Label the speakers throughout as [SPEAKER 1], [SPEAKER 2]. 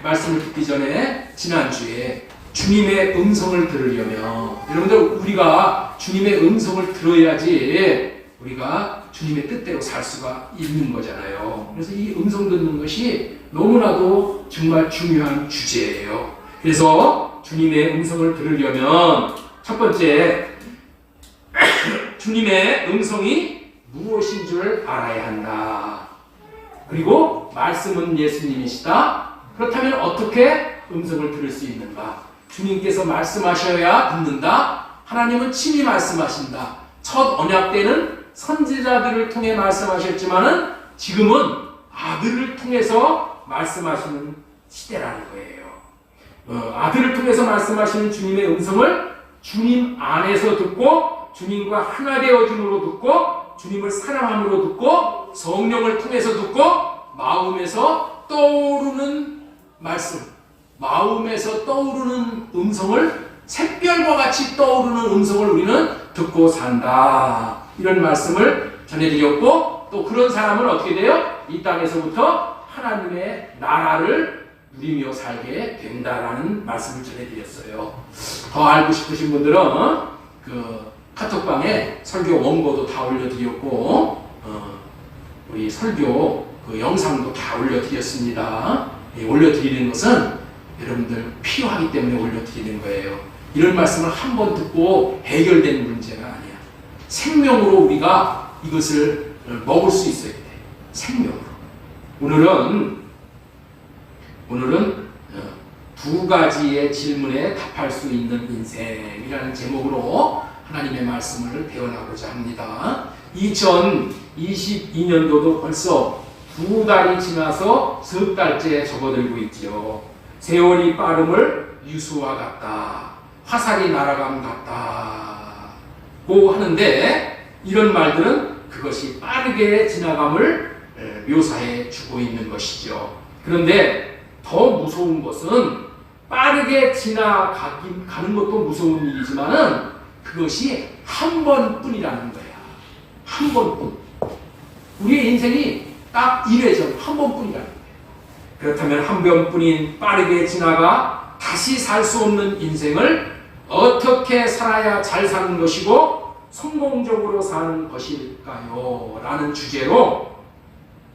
[SPEAKER 1] 말씀을 듣기 전에 지난주에 주님의 음성을 들으려면, 여러분들 우리가 주님의 음성을 들어야지 우리가 주님의 뜻대로 살 수가 있는 거잖아요. 그래서 이 음성 듣는 것이 너무나도 정말 중요한 주제예요. 그래서 주님의 음성을 들으려면 첫 번째, 주님의 음성이 무엇인 줄 알아야 한다. 그리고 말씀은 예수님이시다. 그렇다면 어떻게 음성을 들을 수 있는가? 주님께서 말씀하셔야 듣는다. 하나님은 친히 말씀하신다. 첫 언약 때는 선지자들을 통해 말씀하셨지만은 지금은 아들을 통해서 말씀하시는 시대라는 거예요. 아들을 통해서 말씀하시는 주님의 음성을 주님 안에서 듣고 주님과 하나 되어짐으로 듣고 주님을 사랑함으로 듣고 성령을 통해서 듣고 마음에서 떠오르는 말씀, 마음에서 떠오르는 음성을 샛별과 같이 떠오르는 음성을 우리는 듣고 산다. 이런 말씀을 전해드렸고, 또 그런 사람은 어떻게 돼요? 이 땅에서부터 하나님의 나라를 누리며 살게 된다라는 말씀을 전해드렸어요. 더 알고 싶으신 분들은 그 카톡방에 설교 원고도 다 올려드렸고, 우리 설교 그 영상도 다 올려드렸습니다. 올려드리는 것은 여러분들 필요하기 때문에 올려드리는 거예요. 이런 말씀을 한 번 듣고 해결되는 문제가 아니야. 생명으로 우리가 이것을 먹을 수 있어야 돼. 생명으로. 오늘은 두 가지의 질문에 답할 수 있는 인생이라는 제목으로 하나님의 말씀을 배워나가고자 합니다. 2022년도도 벌써 두 달이 지나서 석 달째 접어들고 있죠. 세월이 빠름을 유수와 같다. 화살이 날아감 같다고 하는데, 이런 말들은 그것이 빠르게 지나감을 묘사해 주고 있는 것이죠. 그런데 더 무서운 것은 빠르게 가는 것도 무서운 일이지만은 그것이 한 번뿐이라는 거야. 한 번뿐. 우리의 인생이 딱 1회전 한 번뿐이라는 거야. 그렇다면 한 번뿐인 빠르게 지나가 다시 살 수 없는 인생을 어떻게 살아야 잘 사는 것이고 성공적으로 사는 것일까요? 라는 주제로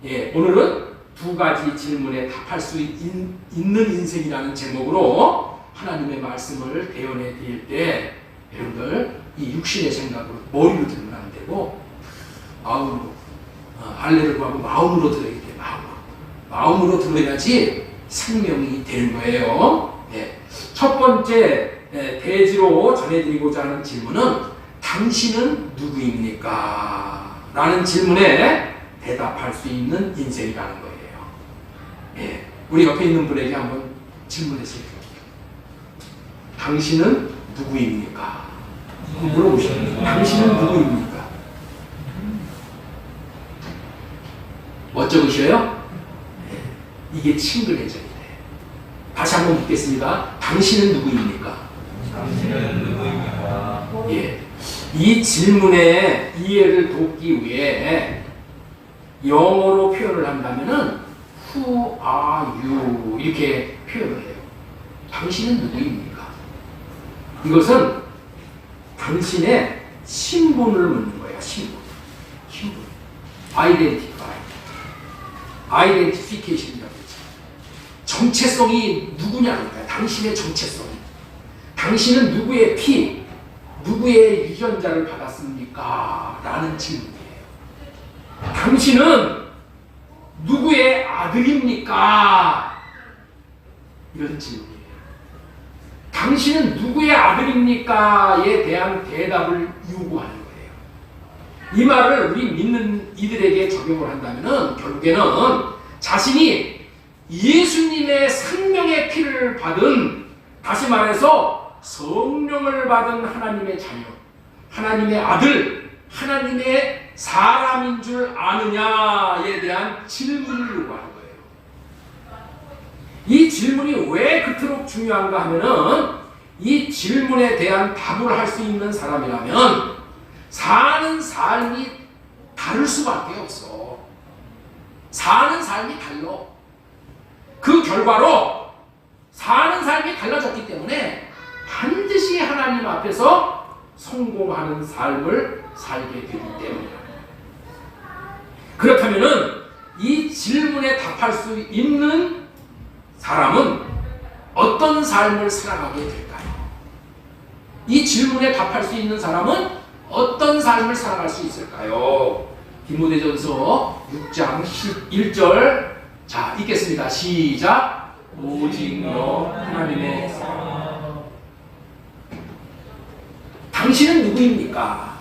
[SPEAKER 1] 오늘은 두 가지 질문에 답할 수 있는 인생이라는 제목으로 하나님의 말씀을 대언해 드릴 때, 여러분들 이 육신의 생각으로 머리로 들으면 안 되고 마음으로, 할례를 구하고 마음으로 들어야 돼. 마음으로 들어야지 생명이 되는 거예요. 첫 번째 대지로 전해드리고자 하는 질문은 당신은 누구입니까? 라는 질문에 대답할 수 있는 인생이라는 거예요. 우리 옆에 있는 분에게 한번 질문해주세요. 당신은 누구입니까? 물어보시면 당신은 누구입니까? 뭐 적으셔요? 이게 친근해져야 돼. 다시 한번 묻겠습니다. 당신은 누구입니까?
[SPEAKER 2] 당신은 누구입니까?
[SPEAKER 1] 이 질문의 이해를 돕기 위해 영어로 표현을 한다면은 Who are you? 이렇게 표현을 해요. 당신은 누구입니까? 이것은 당신의 신분을 묻는 거예요. 신분. 아이덴티피케이션이라고 했죠. 정체성이 누구냐는 거야. 당신의 정체성이. 당신은 누구의 피, 누구의 유전자를 받았습니까? 라는 질문이에요. 당신은 누구의 아들입니까? 이런 질문이에요. 당신은 누구의 아들입니까?에 대한 대답을 요구하는 거예요. 이 말을 우리 믿는 이들에게 적용을 한다면 결국에는 자신이 예수님의 생명의 피를 받은, 다시 말해서 성령을 받은 하나님의 자녀, 하나님의 아들, 하나님의 사람인 줄 아느냐에 대한 질문을 요구하는 거예요. 이 질문이 왜 그토록 중요한가 하면은, 이 질문에 대한 답을 할 수 있는 사람이라면 사는 삶이 다를 수밖에 없어. 사는 삶이 달라. 그 결과로 사는 삶이 달라졌기 때문에 반드시 하나님 앞에서 성공하는 삶을 살게 되기 때문입니다. 그렇다면은 이 질문에 답할 수 있는 사람은 어떤 삶을 살아가게 될까요? 이 질문에 답할 수 있는 사람은 어떤 삶을 살아갈 수 있을까요? 디모데전서 6장 11절 자 읽겠습니다. 시작. 오직 너 하나님의 사랑. 당신은 누구입니까?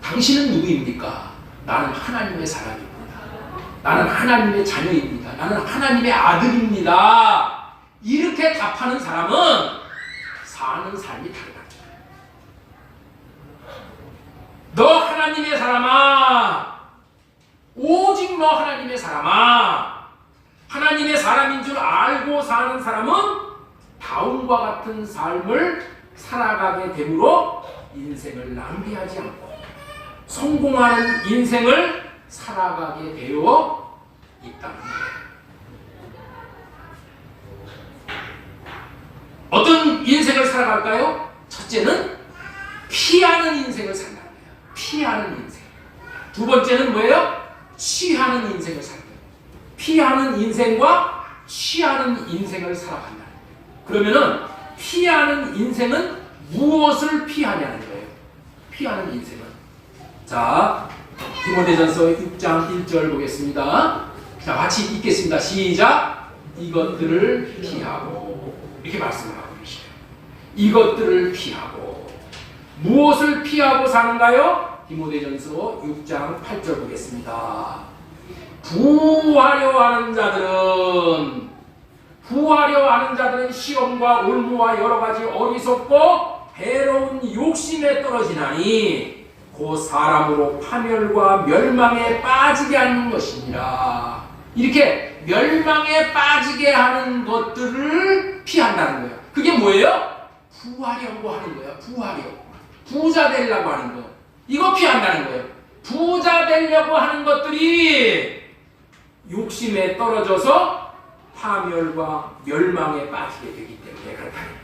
[SPEAKER 1] 당신은 누구입니까? 나는 하나님의 사람입니다. 나는 하나님의 자녀입니다. 나는 하나님의 아들입니다. 이렇게 답하는 사람은 사는 삶이 달라져요. 너 하나님의 사람아, 오직 너 하나님의 사람아, 하나님의 사람인 줄 알고 사는 사람은 다음과 같은 삶을 살아가게 되므로 인생을 낭비하지 않고 성공하는 인생을 살아가게 되어 있다는 거예요. 어떤 인생을 살아갈까요? 첫째는 피하는 인생을 산다는 거예요. 피하는 인생. 두 번째는 뭐예요? 취하는 인생을 산다. 피하는 인생과 취하는 인생을 살아간다는 거예요. 그러면은 피하는 인생은 무엇을 피하냐는 거예요. 피하는 인생은. 자, 디모데전서 6장 1절 보겠습니다. 자, 같이 읽겠습니다. 시작. 이것들을 피하고 이렇게 말씀을 하고 계시네요. 이것들을 피하고 무엇을 피하고 사는가요? 디모데전서 6장 8절 보겠습니다. 부하려 하는 자들은 시험과 올무와 여러 가지 어리석고 해로운 욕심에 떨어지나니 곧 사람으로 파멸과 멸망에 빠지게 하는 것이니라. 이렇게 멸망에 빠지게 하는 것들을 피한다는 거예요. 그게 뭐예요? 부하려고 하는 거예요. 부자 되려고 하는 거. 이거 피한다는 거예요. 부자 되려고 하는 것들이 욕심에 떨어져서 파멸과 멸망에 빠지게 되기 때문에 그렇다는 거예요.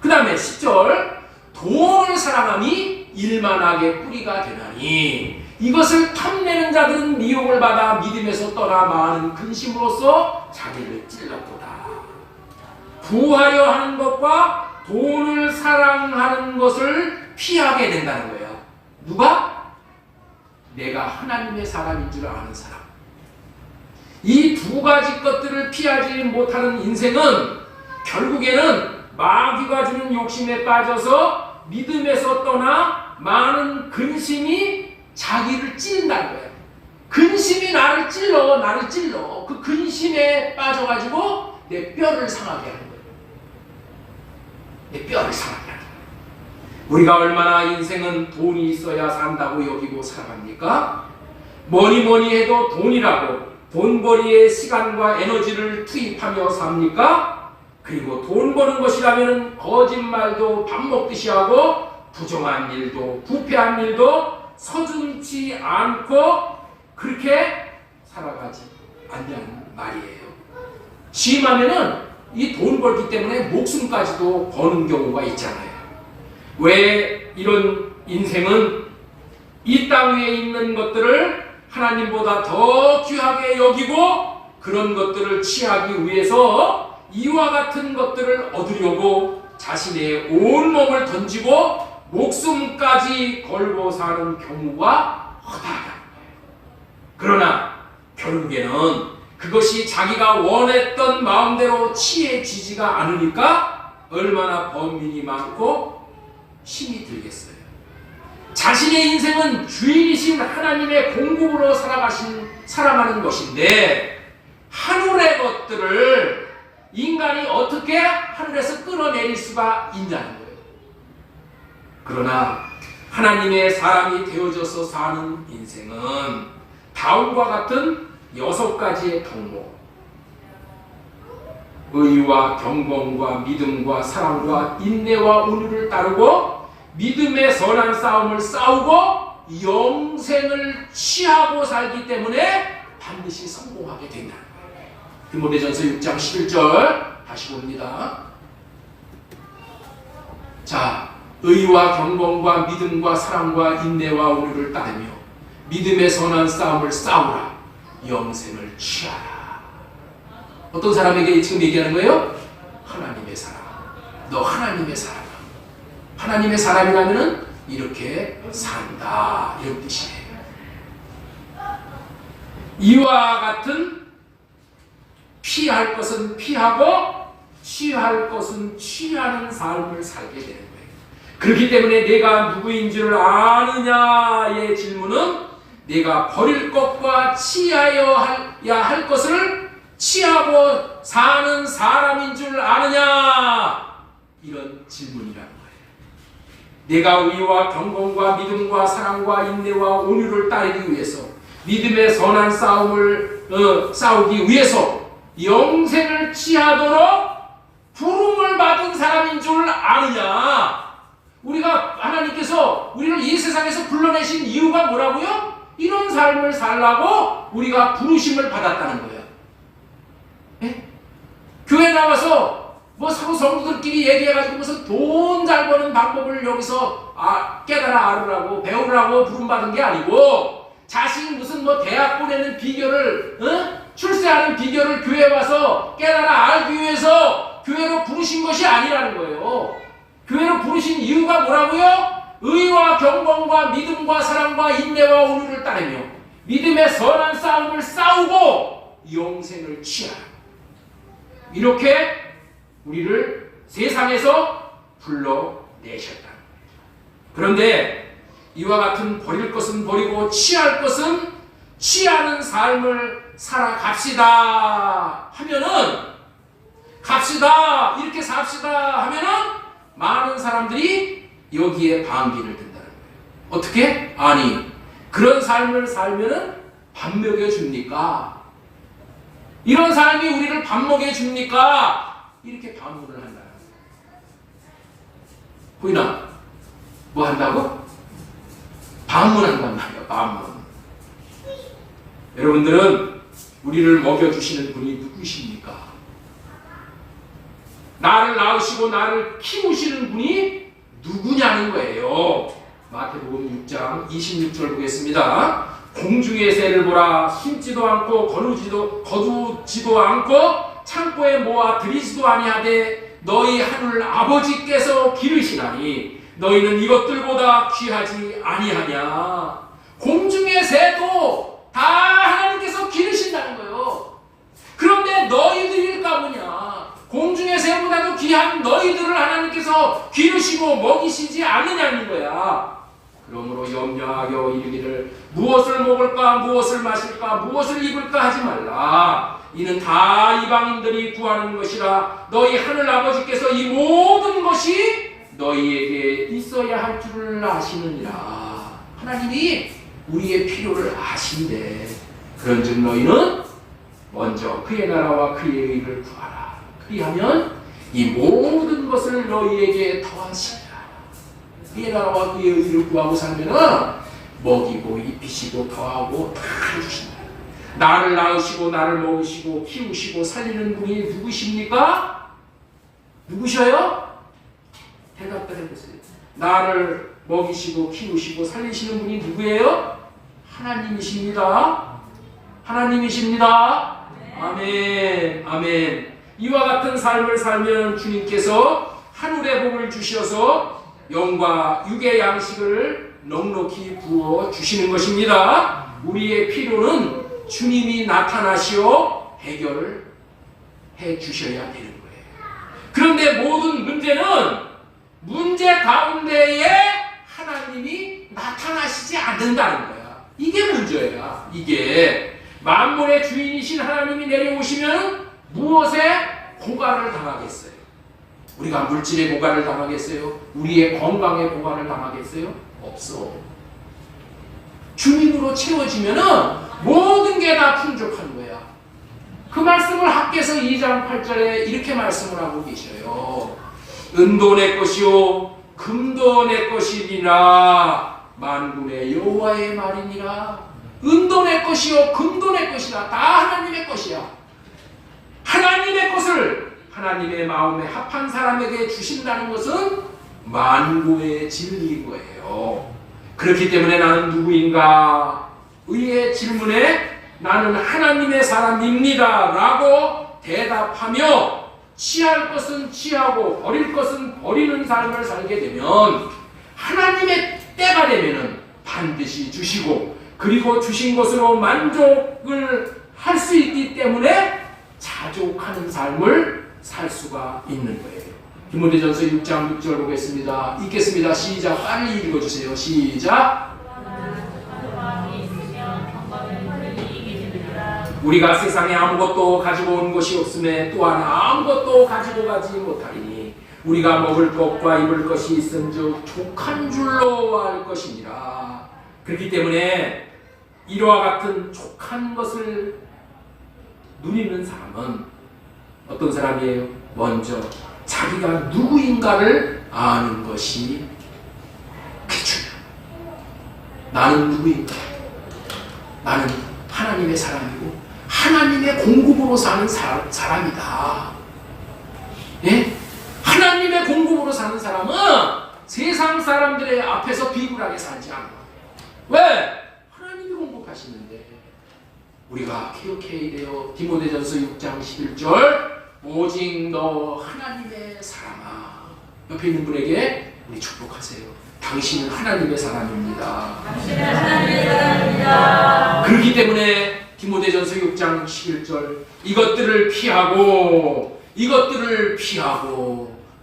[SPEAKER 1] 그 다음에 10절 돈을 사랑함이 일만하게 뿌리가 되나니 이것을 탐내는 자들은 미혹을 받아 믿음에서 떠나 많은 근심으로써 자기를 찔렀도다. 부하려 하는 것과 돈을 사랑하는 것을 피하게 된다는 거예요. 누가? 내가 하나님의 사람인 줄 아는 사람. 이 두 가지 것들을 피하지 못하는 인생은 결국에는 마귀가 주는 욕심에 빠져서 믿음에서 떠나 많은 근심이 자기를 찌른다는 거예요. 근심이 나를 찔러. 그 근심에 빠져가지고 내 뼈를 상하게 하는 거예요. 내 뼈를 상하게 하는 거예요. 우리가 얼마나 인생은 돈이 있어야 산다고 여기고 살아갑니까? 뭐니 해도 돈이라고 돈벌이에 시간과 에너지를 투입하며 삽니까? 그리고 돈 버는 것이라면 거짓말도 밥 먹듯이 하고 부정한 일도 부패한 일도 서슴지 않고 그렇게 살아가지 않냐는 말이에요. 심하면은 이 돈 벌기 때문에 목숨까지도 버는 경우가 있잖아요. 왜 이런 인생은 이 땅 위에 있는 것들을 하나님보다 더 귀하게 여기고 그런 것들을 취하기 위해서 이와 같은 것들을 얻으려고 자신의 온 몸을 던지고 목숨까지 걸고 사는 경우가 허다하다는 거예요. 그러나 결국에는 그것이 자기가 원했던 마음대로 취해지지가 않으니까 얼마나 번민이 많고 힘이 들겠어요. 자신의 인생은 주인이신 하나님의 공급으로 살아가는 것인데 하늘의 것들을 인간이 어떻게 하늘에서 끌어내릴 수가 있냐는 거예요. 그러나 하나님의 사람이 되어져서 사는 인생은 다음과 같은 6가지의 덕목, 의와 경건과 믿음과 사랑과 인내와 온유를 따르고 믿음의 선한 싸움을 싸우고 영생을 취하고 살기 때문에 반드시 성공하게 된다는 거예요. 디모데전서 6장 11절 다시 봅니다. 자, 의와 경건과 믿음과 사랑과 인내와 온유를 따르며 믿음의 선한 싸움을 싸우라. 영생을 취하라. 어떤 사람에게 지금 얘기하는 거예요? 하나님의 사람. 너 하나님의 사람. 하나님의 사람이라면 이렇게 산다. 이런 뜻이에요. 이와 같은 피할 것은 피하고 취할 것은 취하는 삶을 살게 되는 거예요. 그렇기 때문에 내가 누구인 줄 아느냐의 질문은 내가 버릴 것과 취하여야 할 것을 취하고 사는 사람인 줄 아느냐, 이런 질문이라는 거예요. 내가 의와 경건과 믿음과 사랑과 인내와 온유를 따르기 위해서 믿음의 선한 싸움을 싸우기 위해서 영생을 취하도록 부름을 받은 사람인 줄 아느냐. 우리가 하나님께서 우리를 이 세상에서 불러내신 이유가 뭐라고요? 이런 삶을 살라고 우리가 부르심을 받았다는 거예요. 예? 교회 나와서 뭐 서로 성도들끼리 얘기해가지고 무슨 돈 잘 버는 방법을 여기서 깨달아 알으라고 배우라고 부름받은 게 아니고, 자식 무슨 뭐 대학 보내는 비결을 출세하는 비결을 교회 와서 깨달아 알기 위해서 교회로 부르신 것이 아니라는 거예요. 교회로 부르신 이유가 뭐라고요? 의와 경건과 믿음과 사랑과 인내와 온유를 따르며 믿음의 선한 싸움을 싸우고 영생을 취하라. 이렇게 우리를 세상에서 불러내셨다는 거예요. 그런데 이와 같은 버릴 것은 버리고 취할 것은 취하는 삶을 살아갑시다 하면은, 갑시다 이렇게 삽시다 하면은 많은 사람들이 여기에 반기를 든다는 거예요. 어떻게? 아니, 그런 삶을 살면은 밥 먹여줍니까? 이런 삶이 우리를 밥 먹여줍니까? 이렇게 반문을 한다는 거예요. 보이나? 뭐 한다고? 반문한단 말이에요. 반문. 여러분들은 우리를 먹여주시는 분이 누구십니까? 나를 낳으시고 나를 키우시는 분이 누구냐는 거예요. 마태복음 6장 26절 보겠습니다. 공중의 새를 보라. 심지도 않고 거두지도 않고 창고에 모아 들이지도 아니하되 너희 하늘 아버지께서 기르시나니 너희는 이것들보다 귀하지 아니하냐. 공중의 새도 다 하나님께서 기르신다는 거예요. 그런데 너희들일까 보냐. 공중의 새보다도 귀한 너희들을 하나님께서 기르시고 먹이시지 않느냐는 거야. 그러므로 염려하여 이르기를 무엇을 먹을까 무엇을 마실까 무엇을 입을까 하지 말라. 이는 다 이방인들이 구하는 것이라. 너희 하늘 아버지께서 이 모든 것이 너희에게 있어야 할 줄을 아시느니라. 하나님이 우리의 필요를 아신대. 그런즉 너희는 먼저 그의 나라와 그의 의를 구하라. 그리하면 이 모든 것을 너희에게 더하시리라. 그의 나라와 그의 의를 구하고 살면은 먹이고 입히시고 더하고 다 해주신다. 나를 낳으시고 나를 먹이시고 키우시고 살리는 분이 누구십니까? 누구셔요? 대답을 해보세요. 나를 먹이시고 키우시고 살리시는 분이 누구예요? 하나님이십니다. 하나님이십니다. 아멘. 아멘. 이와 같은 삶을 살면 주님께서 하늘의 복을 주셔서 영과 육의 양식을 넉넉히 부어 주시는 것입니다. 우리의 필요는 주님이 나타나시어 해결을 해 주셔야 되는 거예요. 그런데 모든 문제는 문제 가운데에 하나님이 나타나시지 않는다는 거야. 이게 문제야. 이게 만물의 주인이신 하나님이 내려오시면 무엇에 고갈을 당하겠어요? 우리가 물질의 고갈을 당하겠어요? 우리의 건강의 고갈을 당하겠어요? 없어. 주님으로 채워지면은 모든 게 다 풍족한 거야. 그 말씀을 학개서 2장 8절에 이렇게 말씀을 하고 계셔요. 은도 내 것이요 금도 내 것이니라. 만군의 여호와의 말이니라. 은도 내 것이요 금도 내 것이라. 다 하나님의 것이야. 하나님의 것을 하나님의 마음에 합한 사람에게 주신다는 것은 만고의 진리인 거예요. 그렇기 때문에 나는 누구인가? 의의 질문에 나는 하나님의 사람입니다 라고 대답하며 취할 것은 취하고 버릴 것은 버리는 삶을 살게 되면 하나님의 때가 되면은 반드시 주시고, 그리고 주신 것으로 만족을 할 수 있기 때문에 자족하는 삶을 살 수가 있는 거예요. 디모데전서 6장 6절 보겠습니다. 읽겠습니다. 시작. 빨리 읽어주세요. 시작. 우리가 세상에 아무것도 가지고 온 것이 없음에 또한 아무것도 가지고 가지 못하리니 우리가 먹을 것과 입을 것이 있음즉 족한 줄로 알 것이니라. 그렇기 때문에 이와 같은 족한 것을 누리는 사람은 어떤 사람이에요? 먼저 자기가 누구인가를 아는 것이 중요해요. 나는 누구인가? 나는 하나님의 사람이고 하나님의 공급으로 사는 사람이다. 예? 하나님의 공급으로 사는 사람은 세상 사람들의 앞에서 비굴하게 살지 않아. 왜? 하나님이 공급하시는데. 우리가 기억해야 돼요. 디모데전서 6장 11절 오직 너 하나님의 사람아. 옆에 있는 분에게 우리 축복하세요. 당신은 하나님의 사람입니다.
[SPEAKER 3] 당신은 하나님의 사람입니다.
[SPEAKER 1] 그렇기 때문에 디모데전서 6장 11절 이것들을 피하고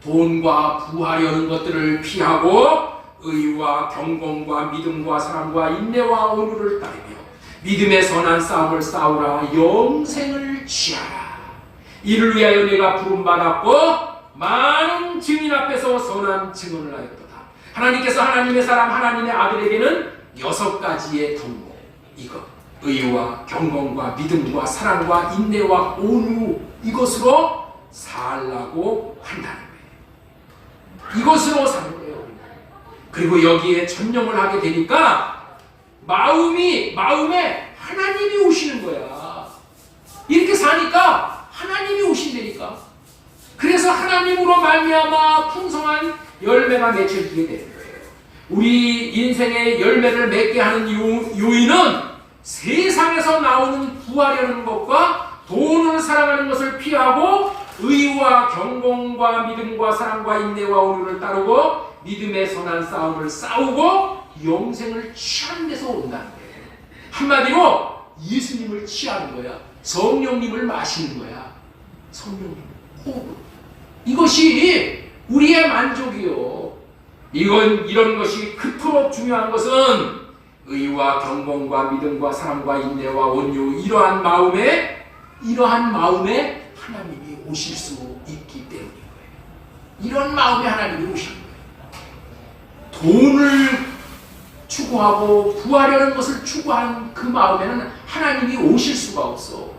[SPEAKER 1] 돈과 부하려는 것들을 피하고 의와 경건과 믿음과 사랑과 인내와 온유를 따르며 믿음의 선한 싸움을 싸우라. 영생을 취하라. 이를 위하여 내가 부름받았고 많은 증인 앞에서 선한 증언을 하였도다. 하나님께서 하나님의 사람 하나님의 아들에게는 6가지의 덕목, 이것 의와 경건과 믿음과 사랑과 인내와 온유, 이것으로 살라고 한다는 거예요. 이것으로 사는 거예요. 그리고 여기에 전념을 하게 되니까 마음에 하나님이 오시는 거야. 이렇게 사니까 하나님이 오신다니까. 그래서 하나님으로 말미암아 풍성한 열매가 맺혀지게 되는 거예요. 우리 인생의 열매를 맺게 하는 요인은 세상에서 나오는 구하려는 것과 돈을 사랑하는 것을 피하고 의와 경건과 믿음과 사랑과 인내와 온유를 따르고 믿음의 선한 싸움을 싸우고 영생을 취하는 데서 온다는 거예요. 한마디로 예수님을 취하는 거야. 성령님을 마시는 거야. 성령님 호흡. 이것이 우리의 만족이요. 이런 것이 그토록 중요한 것은 의와 경건과 믿음과 사랑과 인내와 온유, 이러한 마음에 하나님이 오실 수 있기 때문인 거예요. 이런 마음에 하나님이 오시는 거예요. 돈을 추구하고 구하려는 것을 추구하는 그 마음에는 하나님이 오실 수가 없어.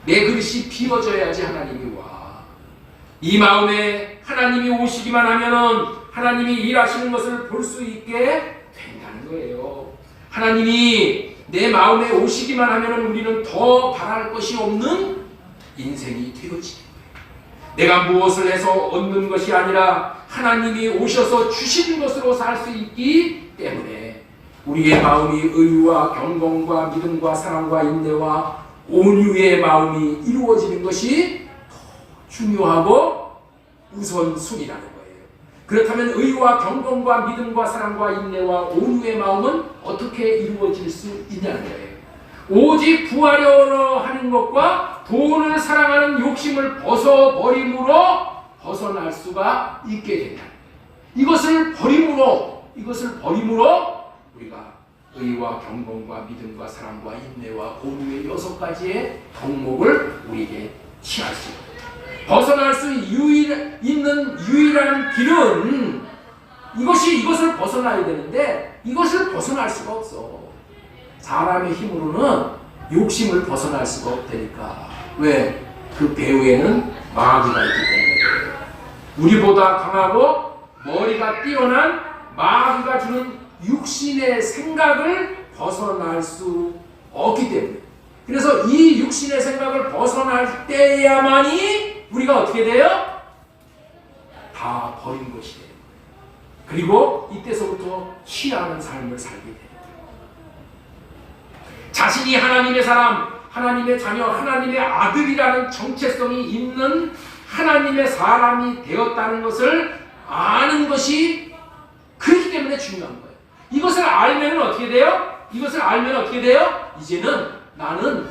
[SPEAKER 1] 내 그릇이 비워져야지 하나님이 와. 이 마음에 하나님이 오시기만 하면은 하나님이 일하시는 것을 볼 수 있게 된다는 거예요. 하나님이 내 마음에 오시기만 하면은 우리는 더 바랄 것이 없는 인생이 되어지는 거예요. 내가 무엇을 해서 얻는 것이 아니라 하나님이 오셔서 주시는 것으로 살 수 있기 때문에 우리의 마음이 의와 경건과 믿음과 사랑과 인내와 온유의 마음이 이루어지는 것이 더 중요하고 우선순위라는 거예요. 그렇다면 의와 경건과 믿음과 사랑과 인내와 온유의 마음은 어떻게 이루어질 수 있냐는 거예요. 오직 구하려 하는 것과 돈을 사랑하는 욕심을 벗어버림으로 벗어날 수가 있게 된다. 이것을 버림으로 우리가 의와 경건과 믿음과 사랑과 인내와 온유의 6가지의 덕목을 우리에게 취할 수 있다. 벗어날 수 있는 유일한 길은 이것을 벗어나야 되는데 이것을 벗어날 수가 없어. 사람의 힘으로는 욕심을 벗어날 수가 없다니까. 왜? 그 배후에는 마귀가 있기 때문에. 우리보다 강하고 머리가 뛰어난 마귀가 주는 육신의 생각을 벗어날 수 없기 때문에. 그래서 이 육신의 생각을 벗어날 때야만이 우리가 어떻게 돼요? 다 버린 것이 돼요. 그리고 이때서부터 취하는 삶을 살게 돼요. 자신이 하나님의 사람, 하나님의 자녀, 하나님의 아들이라는 정체성이 있는 하나님의 사람이 되었다는 것을 아는 것이 그렇기 때문에 중요한 거예요. 이것을 알면 어떻게 돼요? 이것을 알면 어떻게 돼요? 이제는 나는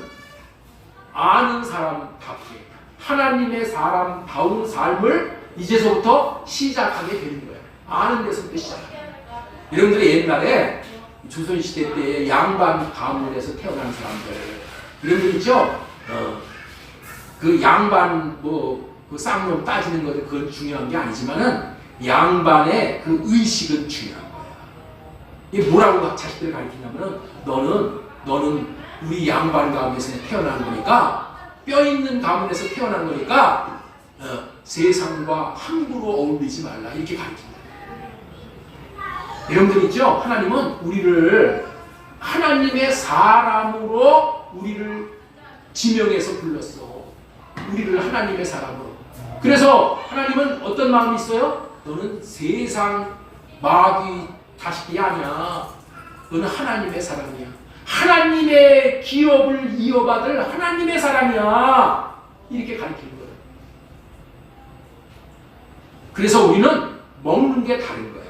[SPEAKER 1] 아는 사람답게 하나님의 사람다운 삶을 이제서부터 시작하게 되는 거예요. 아는 데서부터 시작해요. 여러분들이 옛날에 조선시대 때 양반 가문에서 태어난 사람들 이런 분 있죠? 그 양반 그 쌍놈 따지는 것은 그건 중요한 게 아니지만은 양반의 그 의식은 중요한 거야. 이게 뭐라고 자식들을 가르치냐면은 너는 우리 양반 가문에서 태어난 거니까 뼈 있는 가문에서 태어난 거니까 세상과 함부로 어울리지 말라 이렇게 가르친다. 여러분들 있죠? 하나님은 우리를 하나님의 사람으로 우리를 지명해서 불렀어. 우리를 하나님의 사람으로. 그래서 하나님은 어떤 마음이 있어요? 너는 세상 마귀 자식이 아니야. 너는 하나님의 사람이야. 하나님의 기업을 이어받을 하나님의 사람이야. 이렇게 가르치는 거예요. 그래서 우리는 먹는 게 다른 거야.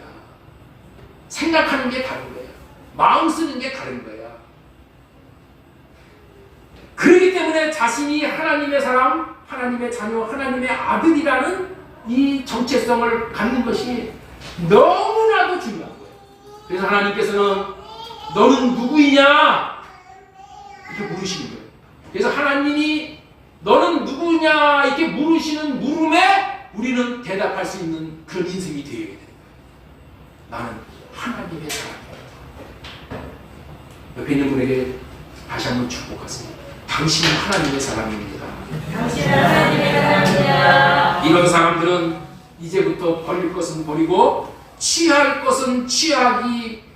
[SPEAKER 1] 생각하는 게 다른 거야. 마음 쓰는 게 다른 거야. 그렇기 때문에 자신이 하나님의 사람, 하나님의 자녀, 하나님의 아들이라는 이 정체성을 갖는 것이 너무나도 중요한 거예요. 그래서 하나님께서는 너는 누구이냐? 이렇게 물으시는 거예요. 그래서 하나님이 너는 누구냐? 이렇게 물으시는 물음에 우리는 대답할 수 있는 그런 인생이 되어야 돼요. 나는 하나님의 사람이야. 옆에 있는 분에게 다시 한번 축복하세요. 당신은 하나님의 사람입니다.
[SPEAKER 3] 당신은 하나님의 사람이야.
[SPEAKER 1] 이런 사람들은 이제부터 버릴 것은 버리고 취할 것은 취하기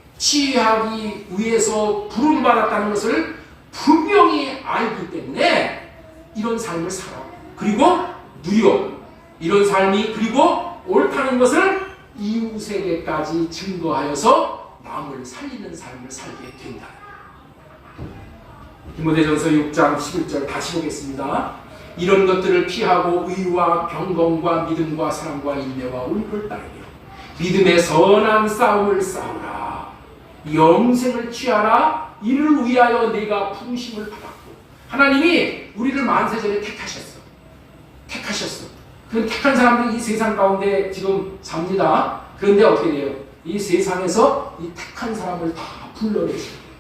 [SPEAKER 1] 위해서 부름받았다는 것을 분명히 알기 때문에 이런 삶을 살아. 그리고 누려. 이런 삶이 그리고 옳다는 것을 이웃에게까지 증거하여서 남을 살리는 삶을 살게 된다. 디모데전서 6장 11절 다시 보겠습니다. 이런 것들을 피하고 의와 경건과 믿음과 사랑과 인내와 온유를 따르며 믿음의 선한 싸움을 싸우라. 영생을 취하라. 이를 위하여 내가 부르심을 받았고. 하나님이 우리를 만세전에 택하셨어. 그 택한 사람들이 이 세상 가운데 지금 삽니다. 그런데 어떻게 돼요? 이 세상에서 이 택한 사람을 다 불러내시는 거예요.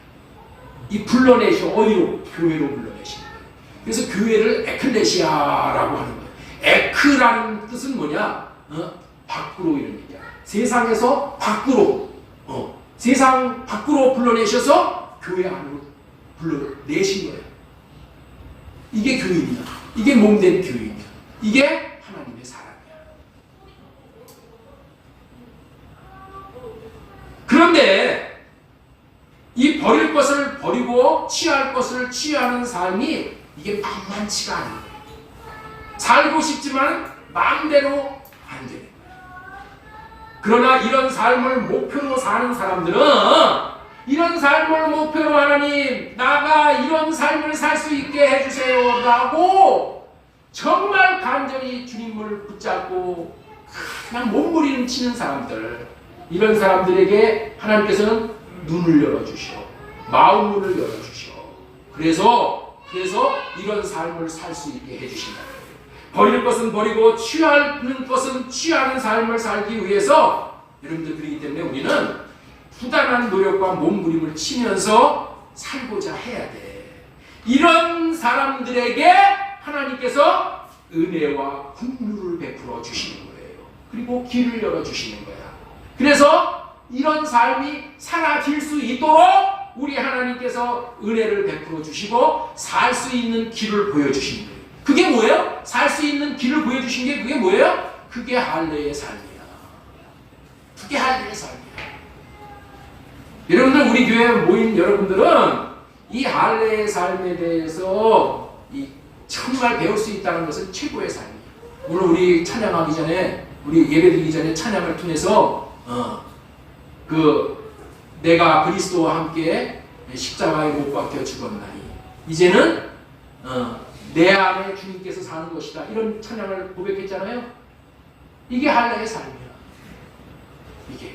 [SPEAKER 1] 이 불러내셔 어디로? 교회로 불러내시는 거예요. 그래서 교회를 에클레시아라고 하는 거예요. 에크라는 뜻은 뭐냐? 밖으로 이런 얘기야. 세상에서 밖으로, 세상 밖으로 불러내셔서 교회 안으로 불러내신 거예요. 이게 교인이야. 이게 몸된 교인이야. 이게 하나님의 사람이야. 그런데 이 버릴 것을 버리고 취할 것을 취하는 삶이 이게 만만치가 않은 거예요. 살고 싶지만 마음대로 안 되는 거예요. 그러나 이런 삶을 목표로 사는 사람들은 이런 삶을 목표로 하나님 나가 이런 삶을 살 수 있게 해주세요 라고 정말 간절히 주님을 붙잡고 그냥 몸부림치는 사람들, 이런 사람들에게 하나님께서는 눈을 열어주셔, 마음문을 열어주셔. 그래서 이런 삶을 살 수 있게 해주신다. 버릴 것은 버리고 취하는 것은 취하는 삶을 살기 위해서 여러분들 그러기 때문에 우리는 부단한 노력과 몸부림을 치면서 살고자 해야 돼. 이런 사람들에게 하나님께서 은혜와 긍휼을 베풀어 주시는 거예요. 그리고 길을 열어 주시는 거야. 그래서 이런 삶이 사라질 수 있도록 우리 하나님께서 은혜를 베풀어 주시고 살 수 있는 길을 보여주시는 거예요. 그게 뭐예요? 살 수 있는 길을 보여주신 게 그게 뭐예요? 그게 할례의 삶이야. 그게 할례의 삶이야. 여러분들 우리 교회에 모인 여러분들은 이 할례의 삶에 대해서 정말 배울 수 있다는 것은 최고의 삶이에요. 오늘 우리 찬양하기 전에, 우리 예배드리기 전에 찬양을 통해서 내가 그리스도와 함께 십자가에 못 박혀 죽었나니 이제는 내 안에 주님께서 사는 것이다. 이런 찬양을 고백했잖아요. 이게 할례의 삶이야. 이게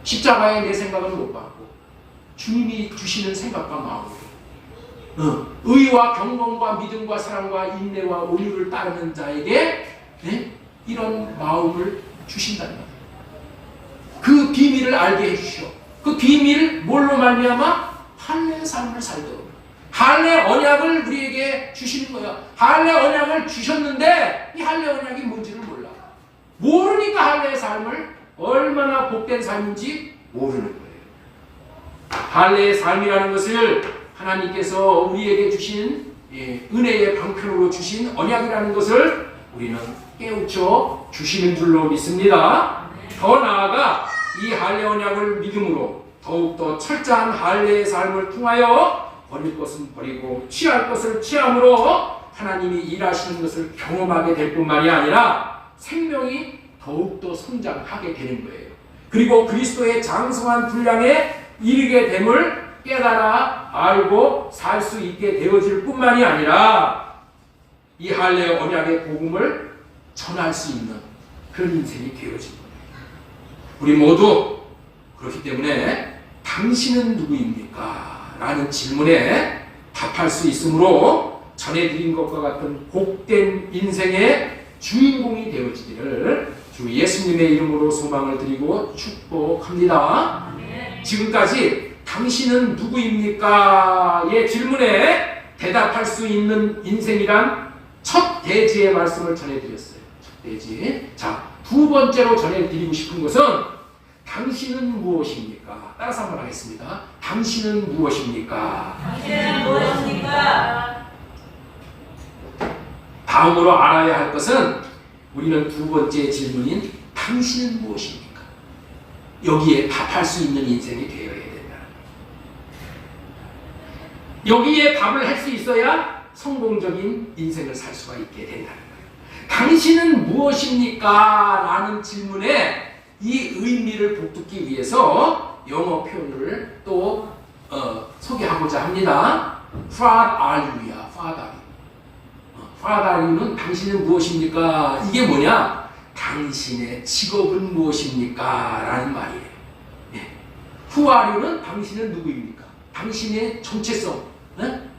[SPEAKER 1] 십자가에 내 생각은 못 받고 주님이 주시는 생각과 마음으로 의와 경건과 믿음과 사랑과 인내와 온유를 따르는 자에게 이런 마음을 주신다는 거예요. 그 비밀을 알게 해주시오. 그 비밀을 뭘로 말미암아? 할례의 삶을 살도록. 할례 언약을 우리에게 주시는 거야. 할례 언약을 주셨는데 이 할례 언약이 뭔지를 몰라. 모르니까 할례의 삶을 얼마나 복된 삶인지 모르는 거예요. 할례의 삶이라는 것을 하나님께서 우리에게 주신 은혜의 방편으로 주신 언약이라는 것을 우리는 깨우쳐 주시는 줄로 믿습니다. 더 나아가 이 할례 언약을 믿음으로 더욱더 철저한 할례의 삶을 통하여 버릴 것은 버리고 취할 것을 취함으로 하나님이 일하시는 것을 경험하게 될 뿐만이 아니라 생명이 더욱더 성장하게 되는 거예요. 그리고 그리스도의 장성한 분량에 이르게 됨을 깨달아 알고 살 수 있게 되어질 뿐만이 아니라 이 할례 언약의 복음을 전할 수 있는 그런 인생이 되어진 거예요. 우리 모두 그렇기 때문에 당신은 누구입니까? 라는 질문에 답할 수 있으므로 전해드린 것과 같은 복된 인생의 주인공이 되어지기를 주 예수님의 이름으로 소망을 드리고 축복합니다. 지금까지 당신은 누구입니까?의 질문에 대답할 수 있는 인생이란 첫 대지의 말씀을 전해드렸어요. 첫 대지. 자, 두 번째로 전해드리고 싶은 것은 당신은 무엇입니까? 따라서 한번 하겠습니다. 당신은 무엇입니까?
[SPEAKER 3] 당신은 무엇입니까?
[SPEAKER 1] 다음으로 알아야 할 것은 우리는 두 번째 질문인 당신은 무엇입니까? 여기에 답할 수 있는 인생이 되어야 된다. 여기에 답을 할 수 있어야 성공적인 인생을 살 수가 있게 된다는 거예요. 당신은 무엇입니까? 라는 질문에 이 의미를 복돋기 위해서 영어 표현을 또 소개하고자 합니다. What are you야? What are you? What are you는 당신은 무엇입니까? 이게 뭐냐? 당신의 직업은 무엇입니까? 라는 말이에요. Who are you는 당신은 누구입니까? 당신의 정체성,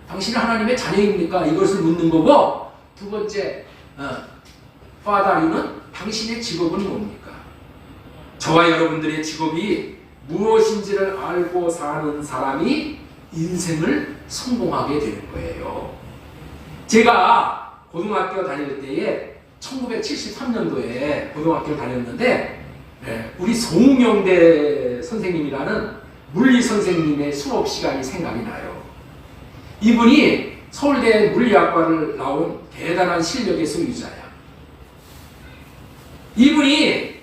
[SPEAKER 1] 당신은 하나님의 자녀입니까? 이것을 묻는 거고, 두 번째 What are you는 당신의 직업은 뭡니까? 저와 여러분들의 직업이 무엇인지를 알고 사는 사람이 인생을 성공하게 되는 거예요. 제가 고등학교 다닐 때에 1973년도에 고등학교를 다녔는데 우리 송영대 선생님이라는 물리 선생님의 수업 시간이 생각이 나요. 이분이 서울대 물리학과를 나온 대단한 실력의 소유자야. 이분이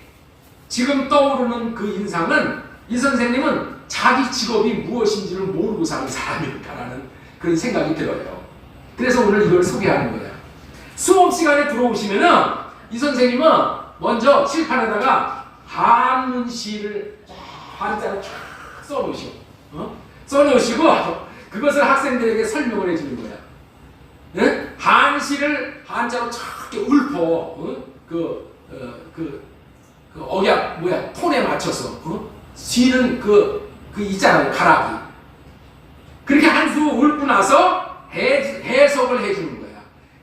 [SPEAKER 1] 지금 떠오르는 그 인상은, 이 선생님은 자기 직업이 무엇인지를 모르고 사는 사람일까라는 그런 생각이 들어요. 그래서 오늘 이걸 소개하는 거예요. 수업 시간에 들어오시면은 이 선생님은 먼저 칠판에다가 한문시를 한자로 쫙 써놓으시고, 써놓으시고 그것을 학생들에게 설명을 해주는 거야. 한시를 한자로 쫙 읊어, 그 억약 톤에 맞춰서, 시는 그 있잖아요, 가락이. 그렇게 한 수 읊고 나서 해석을 해주는 거야.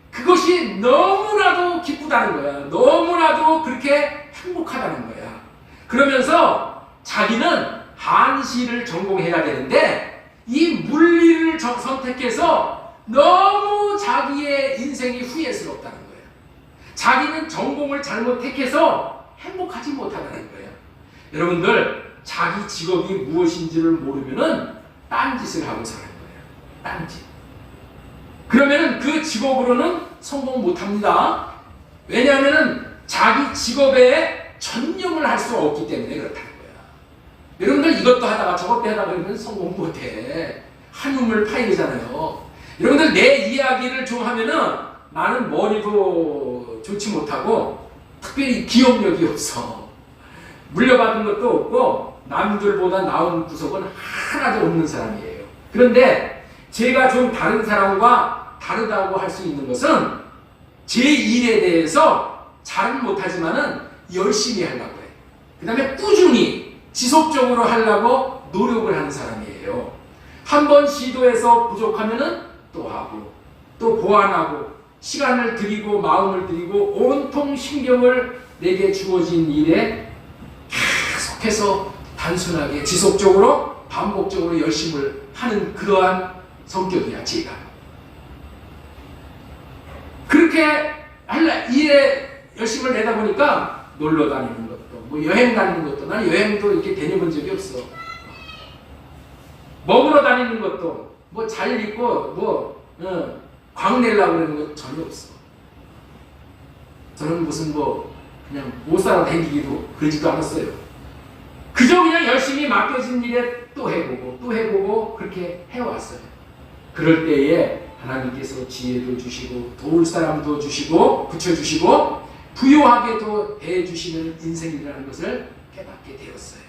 [SPEAKER 1] 그것이 너무나도 기쁘다는 거야. 너무나도 그렇게 행복하다는 거야. 그러면서 자기는 한시를 전공해야 되는데 이 물리를 선택해서 너무 자기의 인생이 후회스럽다는 거야. 자기는 전공을 잘못 택해서 행복하지 못하다는 거예요. 여러분들, 자기 직업이 무엇인지를 모르면은 딴짓을 하고 사는 거예요. 딴짓. 그러면은 그 직업으로는 성공 못합니다. 왜냐하면은 자기 직업에 전념을 할 수 없기 때문에 그렇다는 거야. 여러분들 이것도 하다가 저것도 하다가 그러면 성공 못해. 한움을 파이잖아요. 여러분들 내 이야기를 좀 하면은 나는 머리도 좋지 못하고 특별히 기억력이 없어. 물려받은 것도 없고 남들보다 나은 구석은 하나도 없는 사람이에요. 그런데 제가 좀 다른 사람과 다르다고 할 수 있는 것은 제 일에 대해서 잘은 못하지만은 열심히 하려고 해. 그 다음에 꾸준히 지속적으로 하려고 노력을 하는 사람이에요. 한 번 시도해서 부족하면은 또 하고 또 보완하고 시간을 들이고 마음을 들이고 온통 신경을 내게 주어진 일에 계속해서 단순하게 지속적으로 반복적으로 열심을 하는 그러한 성격이야 제가. 그렇게 일에 열심을 내다 보니까 놀러 다니는 것도 뭐 여행 다니는 것도 난 여행도 이렇게 다녀본 적이 없어. 먹으러 다니는 것도 뭐 잘 입고 뭐 광내려고 그러는 건 전혀 없어. 저는 무슨 뭐 그냥 못 살아 다니기도 그러지도 않았어요. 그저 그냥 열심히 맡겨진 일에 또 해보고 그렇게 해왔어요. 그럴 때에 하나님께서 지혜도 주시고 도울 사람도 주시고 붙여주시고 부요하게도 대해주시는 인생이라는 것을 깨닫게 되었어요.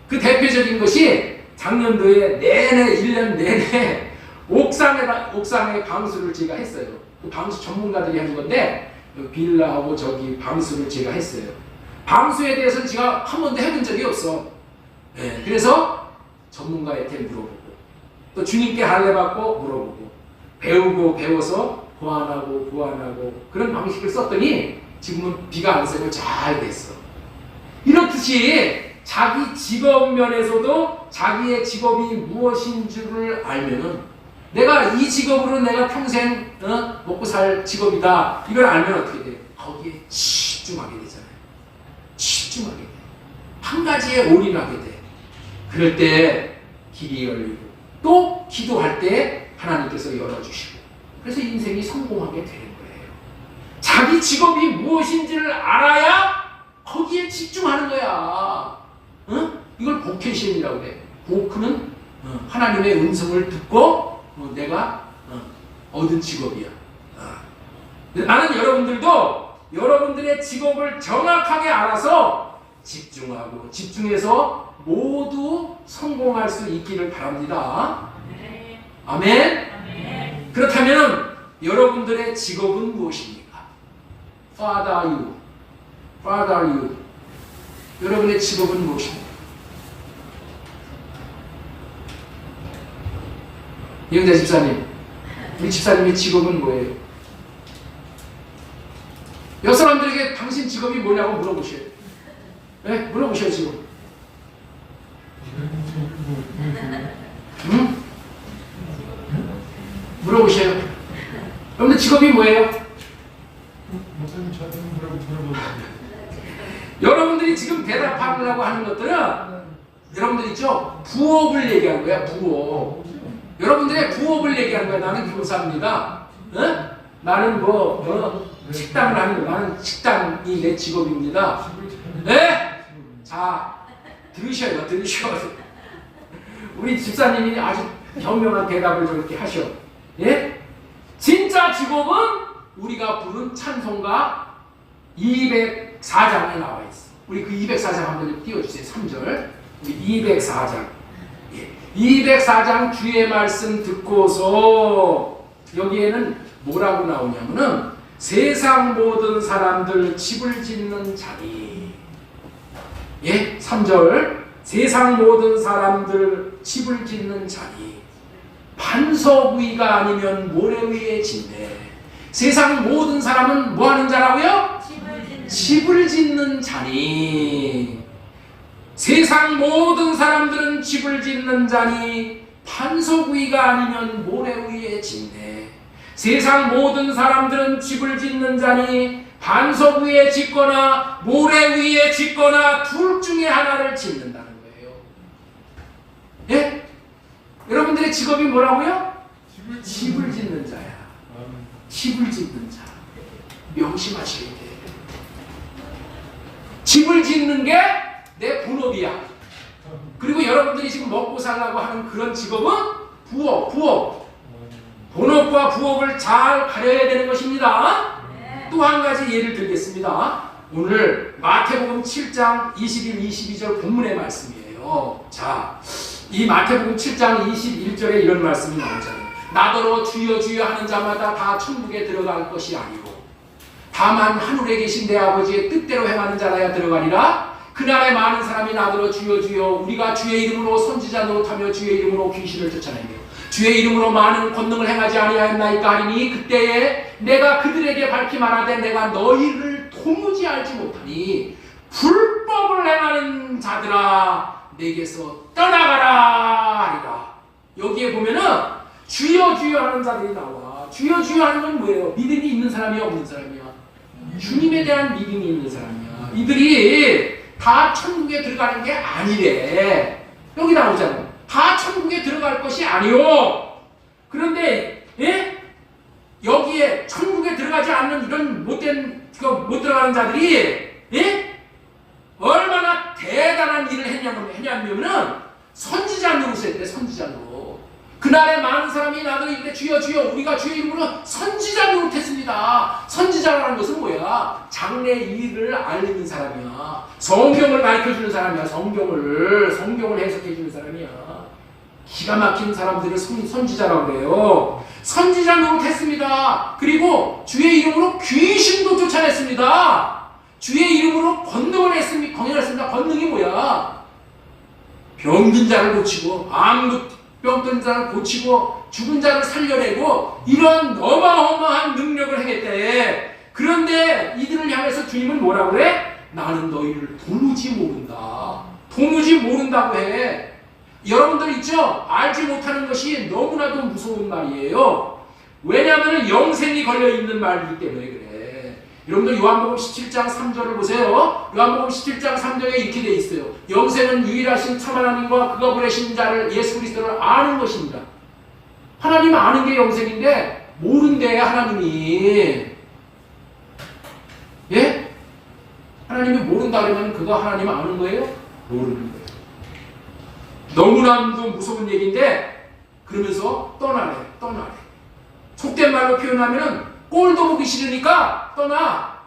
[SPEAKER 1] 그 대표적인 것이 작년도에 내내 1년 내내 옥상에 방수를 제가 했어요. 그 방수 전문가들이 하는 건데 빌라하고 저기 방수를 제가 했어요. 방수에 대해서는 제가 한 번도 해본 적이 없어. 네, 그래서 전문가한테 물어보고 또 주님께 할례받고 물어보고 배워서 보완하고 그런 방식을 썼더니 지금은 비가 안 새고 잘 됐어. 이렇듯이 자기 직업 면에서도 자기의 직업이 무엇인 줄을 알면은 내가 이 직업으로 내가 평생 먹고 살 직업이다 이걸 알면 어떻게 돼? 거기에 집중하게 되잖아요. 집중하게 돼. 한 가지에 올인하게 돼. 그럴 때 길이 열리고 또 기도할 때 하나님께서 열어주시고 그래서 인생이 성공하게 되는 거예요. 자기 직업이 무엇인지를 알아야 거기에 집중하는 거야. 이걸 보케이션이라고 해. 보크는 하나님의 음성을 듣고 내가 얻은 직업이야. 나는 여러분들도 여러분들의 직업을 정확하게 알아서 집중해서 모두 성공할 수 있기를 바랍니다. 아멘. 그렇다면 여러분들의 직업은 무엇입니까? What are you? 여러분의 직업은 무엇입니까? 이영자 집사님, 우리 집사님의 직업은 뭐예요? 여러 사람들에게 당신 직업이 뭐냐고 물어보셔요. 네? 물어보셔요 지금. 응? 물어보셔요. 여러분들 직업이 뭐예요? 여러분들이 지금 대답하려고 하는 것들은 여러분들 있죠? 부업을 얘기하는 거야. 부업. 여러분들의 부업을 얘기하는 거야. 나는 교사입니다. 응? 나는 식당을 하는 거야. 나는 식당이 내 직업입니다. 네? 자, 들으셔요. 우리 집사님이 아주 현명한 대답을 저렇게 하셔. 예? 진짜 직업은 우리가 부른 찬송가 204장에 나와 있어. 우리 그 204장 한번 띄워주세요. 3절. 우리 204장. 예. 204장 주의 말씀 듣고서 여기에는 뭐라고 나오냐면은 세상 모든 사람들 집을 짓는 자니. 예? 3절. 세상 모든 사람들 집을 짓는 자니 반석 위가 아니면 모래 위에 짓네. 세상 모든 사람은 뭐 하는 자라고요? 집을 짓는 자니. 세상 모든 사람들은 집을 짓는 자니 반석 위가 아니면 모래 위에 짓네. 세상 모든 사람들은 집을 짓는 자니 반석 위에 짓거나 모래 위에 짓거나 둘 중에 하나를 짓는다는 거예요. 예? 여러분들의 직업이 뭐라고요? 집을 짓는 자야. 집을 짓는 자. 명심하셔야 돼. 집을 짓는 게 내 본업이야. 그리고 여러분들이 지금 먹고 살라고 하는 그런 직업은 부업. 본업과 부업을 잘 가려야 되는 것입니다. 또 한 가지 예를 들겠습니다. 오늘 마태복음 7장 21, 22절 본문의 말씀이에요. 자, 이 마태복음 7장 21절에 이런 말씀이 나오잖아요. 나더러 주여 주여 하는 자마다 다 천국에 들어갈 것이 아니고 다만 하늘에 계신 내 아버지의 뜻대로 행하는 자라야 들어가리라. 그날에 많은 사람이 나더러 주여 주여 우리가 주의 이름으로 선지자 노릇하며 주의 이름으로 귀신을 쫓아내며 주의 이름으로 많은 권능을 행하지 아니하였나이까 하리니 그때에 내가 그들에게 밝히 말하되 내가 너희를 도무지 알지 못하니 불법을 행하는 자들아 내게서 떠나가라 하리라. 여기에 보면은 주여 주여 하는 자들이 나와. 주여 주여 하는 건 뭐예요? 믿음이 있는 사람이야 없는 사람이야? 주님에 대한 믿음이 있는 사람이야. 이들이 다 천국에 들어가는 게 아니래. 여기 나오잖아. 다 천국에 들어갈 것이 아니오. 그런데 여기에 천국에 들어가지 않는 이런 못 들어가는 자들이 얼마나 대단한 일을 했냐면은 선지자 노릇을 했대. 선지자 노릇. 그날에 많은 사람이 나더러 이르되 주여 주여 우리가 주의 이름으로 선지자 노릇했습니다. 선지자라는 것은 뭐야? 장래 일을 알리는 사람이야. 성경을 가르쳐주는 사람이야. 성경을 해석해주는 사람이야. 기가 막힌 사람들을 선지자라고 그래요. 선지자 노릇했습니다. 그리고 주의 이름으로 귀신도 쫓아냈습니다. 주의 이름으로 권능을 했습니다. 권능이 뭐야? 병든 자를 고치고 병든 자를 고치고 죽은 자를 살려내고 이런 어마어마한 능력을 행했대. 그런데 이들을 향해서 주님은 뭐라고 그래? 나는 너희를 도무지 모른다. 도무지 모른다고 해. 여러분들 있죠? 알지 못하는 것이 너무나도 무서운 말이에요. 왜냐하면 영생이 걸려있는 말이기 때문에 그래. 여러분들 요한복음 17장 3절을 보세요. 요한복음 17장 3절에 이렇게 돼 있어요. 영생은 유일하신 참 하나님과 그가 보내신 자를 예수 그리스도를 아는 것입니다. 하나님 아는 게 영생인데 모른대 하나님이. 예? 하나님이 모른다 그러면 그거 하나님 아는 거예요? 모르는 거예요. 너무나도 무서운 얘기인데 그러면서 떠나래. 속된 말로 표현하면은 꼴도 보기 싫으니까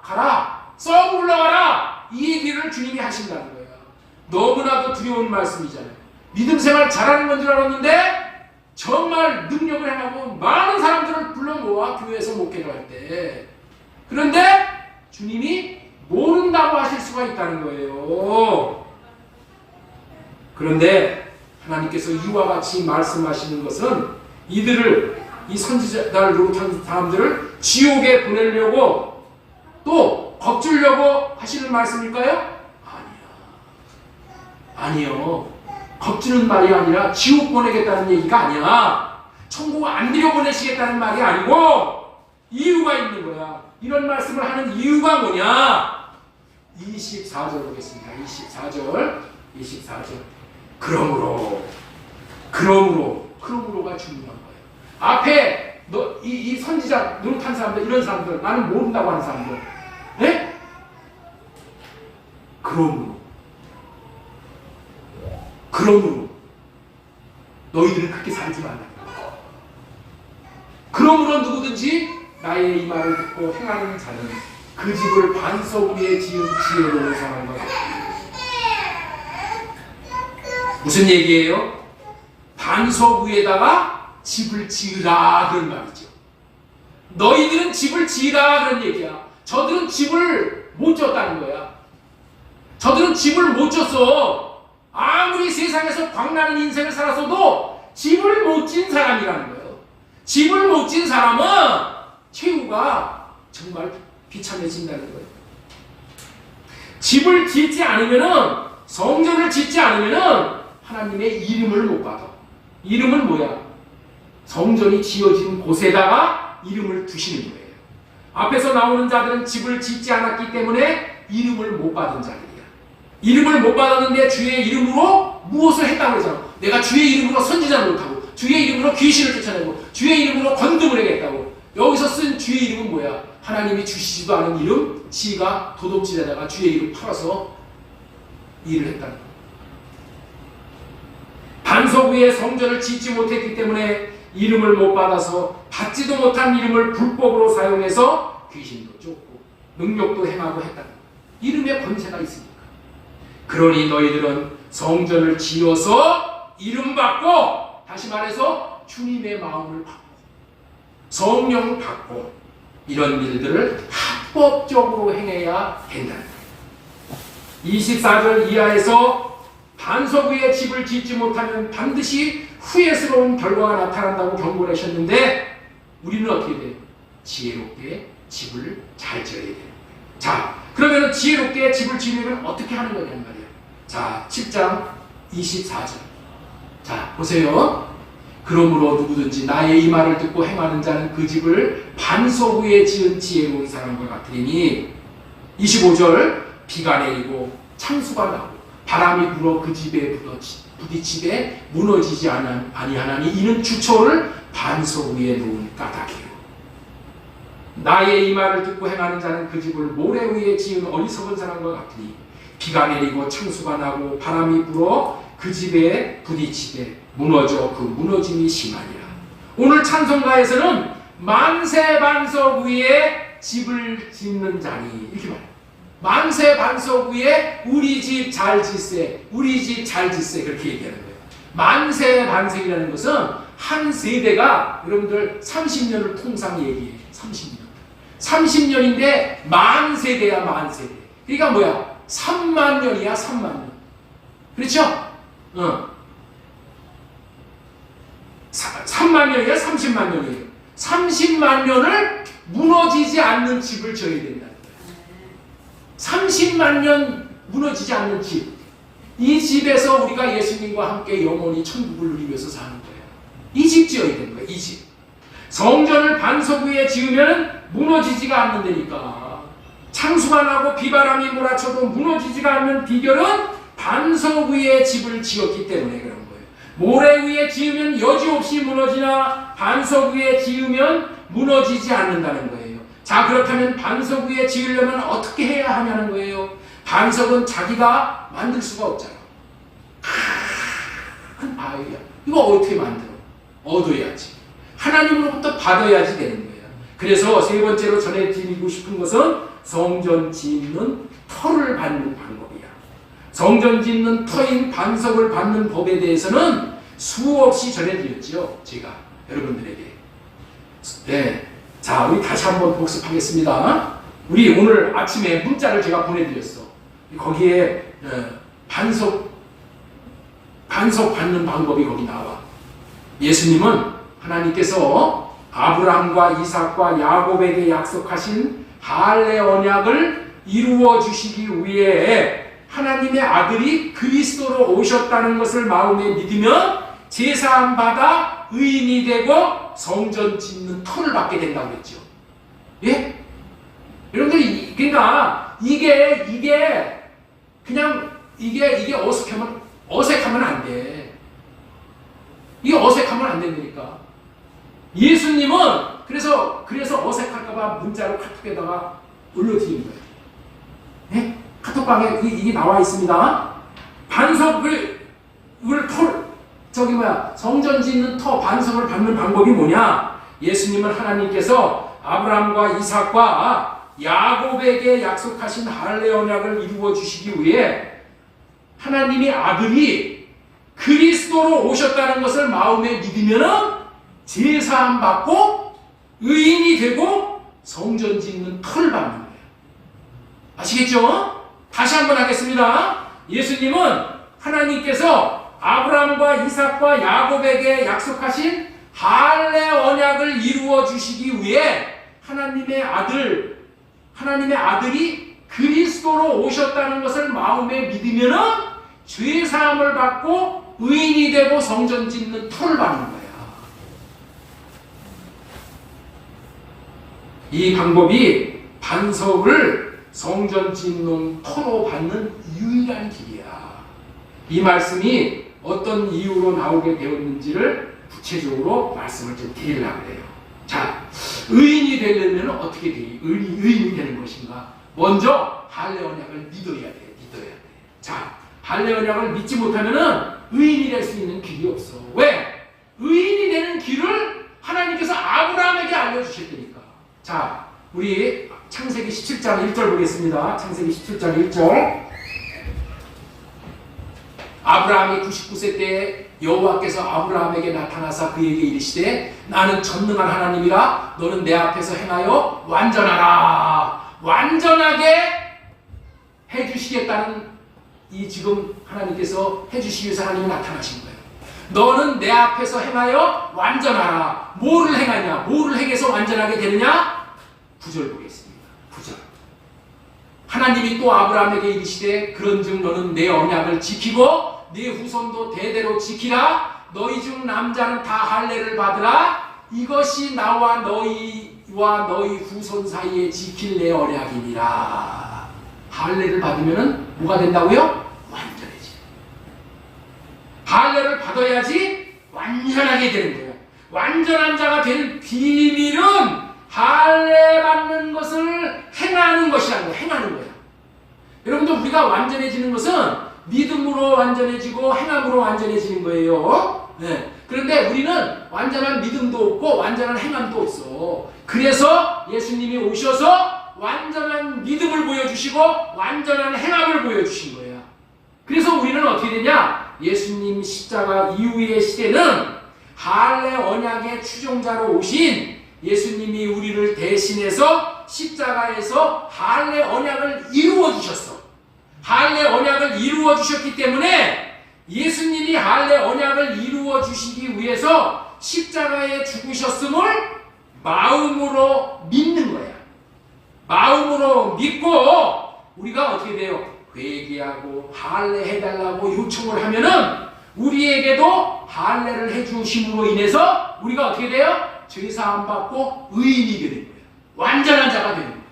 [SPEAKER 1] 가라, 썩 물러가라. 이 얘기를 주님이 하신다는 거예요. 너무나도 두려운 말씀이잖아요. 믿음 생활 잘하는 건 줄 알았는데 정말 능력을 행하고 많은 사람들을 불러 모아 교회에서 목회를 할 때, 그런데 주님이 모른다고 하실 수가 있다는 거예요. 그런데 하나님께서 이와 같이 말씀하시는 것은 이 선지자를 노릇한 사람들을 지옥에 보내려고 또 겁주려고 하시는 말씀일까요? 아니요. 겁주는 말이 아니라 지옥 보내겠다는 얘기가 아니야. 천국 안 들여보내시겠다는 말이 아니고 이유가 있는 거야. 이런 말씀을 하는 이유가 뭐냐? 24절 보겠습니다. 24절. 그러므로가 중요한 거예요. 앞에 이 선지자 노릇한 사람들, 이런 사람들, 나는 모른다고 하는 사람들, 네? 그러므로 너희들은 그렇게 살지 말라. 그러므로 누구든지 나의 이 말을 듣고 행하는 자는 그 집을 반석 위에 지은 지혜로운 사람과 같다. 무슨 얘기예요? 반석 위에다가 집을 지으라 그런 말이죠. 너희들은 집을 지으라 그런 얘기야. 저들은 집을 못 지었다는 거야. 저들은 집을 못 지었어. 아무리 세상에서 광나는 인생을 살았어도 집을 못 지은 사람이라는 거예요. 집을 못 지은 사람은 최후가 정말 비참해진다는 거예요. 집을 짓지 않으면은, 성전을 짓지 않으면은 하나님의 이름을 못 받아. 이름은 뭐야? 성전이 지어진 곳에다가 이름을 두시는 거예요. 앞에서 나오는 자들은 집을 짓지 않았기 때문에 이름을 못 받은 자들이야. 이름을 못 받았는데 주의 이름으로 무엇을 했다고 그러잖아. 내가 주의 이름으로 선지자 노릇하고, 주의 이름으로 귀신을 쫓아내고, 주의 이름으로 권능을 하겠다고. 여기서 쓴 주의 이름은 뭐야? 하나님이 주시지도 않은 이름, 지가 도둑질에다가 주의 이름 팔아서 일을 했다는 거야. 반석 위에 성전을 짓지 못했기 때문에 이름을 못 받아서 받지도 못한 이름을 불법으로 사용해서 귀신도 쫓고 능력도 행하고 했다. 이름에 권세가 있으니까. 그러니 너희들은 성전을 지어서 이름 받고, 다시 말해서 주님의 마음을 받고 성령 받고 이런 일들을 합법적으로 행해야 된다. 24절 이하에서 반석 위에 집을 짓지 못하면 반드시 후회스러운 결과가 나타난다고 경고를 하셨는데, 우리는 어떻게 돼요? 지혜롭게 집을 잘 지어야 돼요. 자, 그러면 지혜롭게 집을 지으려면 어떻게 하는 거냐는 말이에요. 자, 7장 24절. 자, 보세요. 그러므로 누구든지 나의 이 말을 듣고 행하는 자는 그 집을 반석 위에 지은 지혜로운 사람과 같으니, 25절, 비가 내리고 창수가 나고 바람이 불어 그 집에 부딪히되 무너지지 아니하나니 이는 주초를 반석 위에 놓은 까닭이요. 나의 이 말을 듣고 행하는 자는 그 집을 모래 위에 지은 어리석은 사람과 같으니 비가 내리고 창수가 나고 바람이 불어 그 집에 부딪히되 무너져 그 무너짐이 심하니라. 오늘 찬송가에서는 만세 반석 위에 집을 짓는 자니 이렇게 말해요. 만세 반석 위에 우리 집 잘 짓세, 우리 집 잘 짓세, 그렇게 얘기하는 거예요. 만세 반석이라는 것은 한 세대가, 여러분들 30년을 통상 얘기해요. 30년. 30년인데 만 세대야, 만 세대. 그러니까 뭐야? 3만 년이야, 3만 년. 그렇죠? 3만 년이야, 30만 년이에요. 30만 년을 무너지지 않는 집을 지어야 된다. 30만 년 무너지지 않는 집. 이 집에서 우리가 예수님과 함께 영원히 천국을 누리면서 사는 거예요. 이 집 지어야 되는 거예요. 이 집. 성전을 반석 위에 지으면 무너지지가 않는다니까. 창수가 나고 비바람이 몰아쳐도 무너지지가 않는 비결은 반석 위에 집을 지었기 때문에 그런 거예요. 모래 위에 지으면 여지없이 무너지나 반석 위에 지으면 무너지지 않는다는 거예요. 자, 그렇다면 반석 위에 지으려면 어떻게 해야 하냐는 거예요. 반석은 자기가 만들 수가 없잖아. 큰 바위야. 이거 어떻게 만들어? 얻어야지. 하나님으로부터 받아야지 되는 거예요. 그래서 세 번째로 전해드리고 싶은 것은 성전 짓는 터를 받는 방법이야. 성전 짓는 터인 반석을 받는 법에 대해서는 수없이 전해드렸죠. 제가 여러분들에게. 네. 자, 우리 다시 한번 복습하겠습니다. 우리 오늘 아침에 문자를 제가 보내드렸어. 거기에 반석 받는 방법이 거기 나와. 예수님은 하나님께서 아브라함과 이삭과 야곱에게 약속하신 할례 언약을 이루어 주시기 위해 하나님의 아들이 그리스도로 오셨다는 것을 마음에 믿으면 제사함 받아 의인이 되고 성전 짓는 터를 받게 된다고 그랬죠. 예? 여러분들, 그러니까 이게 그냥 이게 어색하면 안 돼. 이게 어색하면 안 된다니까. 예수님은 그래서 어색할까봐 문자로 카톡에다가 올려드리는 거예요. 예? 카톡방에 이게 나와 있습니다. 반석을 성전 짓는 터 반석을 받는 방법이 뭐냐? 예수님은 하나님께서 아브라함과 이삭과 야곱에게 약속하신 할례 언약을 이루어 주시기 위해 하나님의 아들이 그리스도로 오셨다는 것을 마음에 믿으면 제사함 받고 의인이 되고 성전 짓는 터를 받는 거예요. 아시겠죠? 다시 한번 하겠습니다. 예수님은 하나님께서 아브라함과 이삭과 야곱에게 약속하신 할례 언약을 이루어 주시기 위해 하나님의 아들이 그리스도로 오셨다는 것을 마음에 믿으면 죄 사함을 받고 의인이 되고 성전 짓는 터를 받는 거야. 이 방법이 반석을 성전 짓는 터로 받는 유일한 길이야. 이 말씀이 어떤 이유로 나오게 되었는지를 구체적으로 말씀을 좀 드리려고 해요. 자, 의인이 되려면 어떻게 의인이 되는 것인가? 먼저 할례 언약을 믿어야 돼. 자, 할례 언약을 믿지 못하면은 의인이 될 수 있는 길이 없어. 왜? 의인이 되는 길을 하나님께서 아브라함에게 알려주셨다니까. 자, 우리 창세기 17장 1절 보겠습니다. 창세기 17장 1절. 아브라함이 99세 때 여호와께서 아브라함에게 나타나사 그에게 이르시되 나는 전능한 하나님이라 너는 내 앞에서 행하여 완전하라. 완전하게 해주시겠다는 이 지금 하나님께서 해주시기 위해서 하나님이 나타나신 거예요. 너는 내 앞에서 행하여 완전하라. 뭐를 행하냐? 뭐를 행해서 완전하게 되느냐? 9절 보겠습니다. 9절. 하나님이 또 아브라함에게 이르시되 그런즉 너는 내 언약을 지키고 네 후손도 대대로 지키라. 너희 중 남자는 다 할례를 받으라. 이것이 나와 너희와 너희 후손 사이에 지킬 내 언약이니라. 할례를 받으면 뭐가 된다고요? 완전해지. 할례를 받아야지 완전하게 되는 거예요. 완전한 자가 되는 비밀은 할례 받는 것을 행하는 것이라는 거예요. 행하는 거예요. 여러분들 우리가 완전해지는 것은 믿음으로 완전해지고 행함으로 완전해지는 거예요. 네. 그런데 우리는 완전한 믿음도 없고 완전한 행함도 없어. 그래서 예수님이 오셔서 완전한 믿음을 보여주시고 완전한 행함을 보여주신 거예요. 그래서 우리는 어떻게 되냐? 예수님 십자가 이후의 시대는 할례 언약의 추종자로 오신 예수님이 우리를 대신해서 십자가에서 할례 언약을 이루어 주셨어. 할례 언약을 이루어 주셨기 때문에 예수님이 할례 언약을 이루어 주시기 위해서 십자가에 죽으셨음을 마음으로 믿는 거야. 마음으로 믿고 우리가 어떻게 돼요? 회개하고 할례 해달라고 요청을 하면은 우리에게도 할례를 해주심으로 인해서 우리가 어떻게 돼요? 죄사함 받고 의인이 되는 거예요. 완전한 자가 되는 거예요.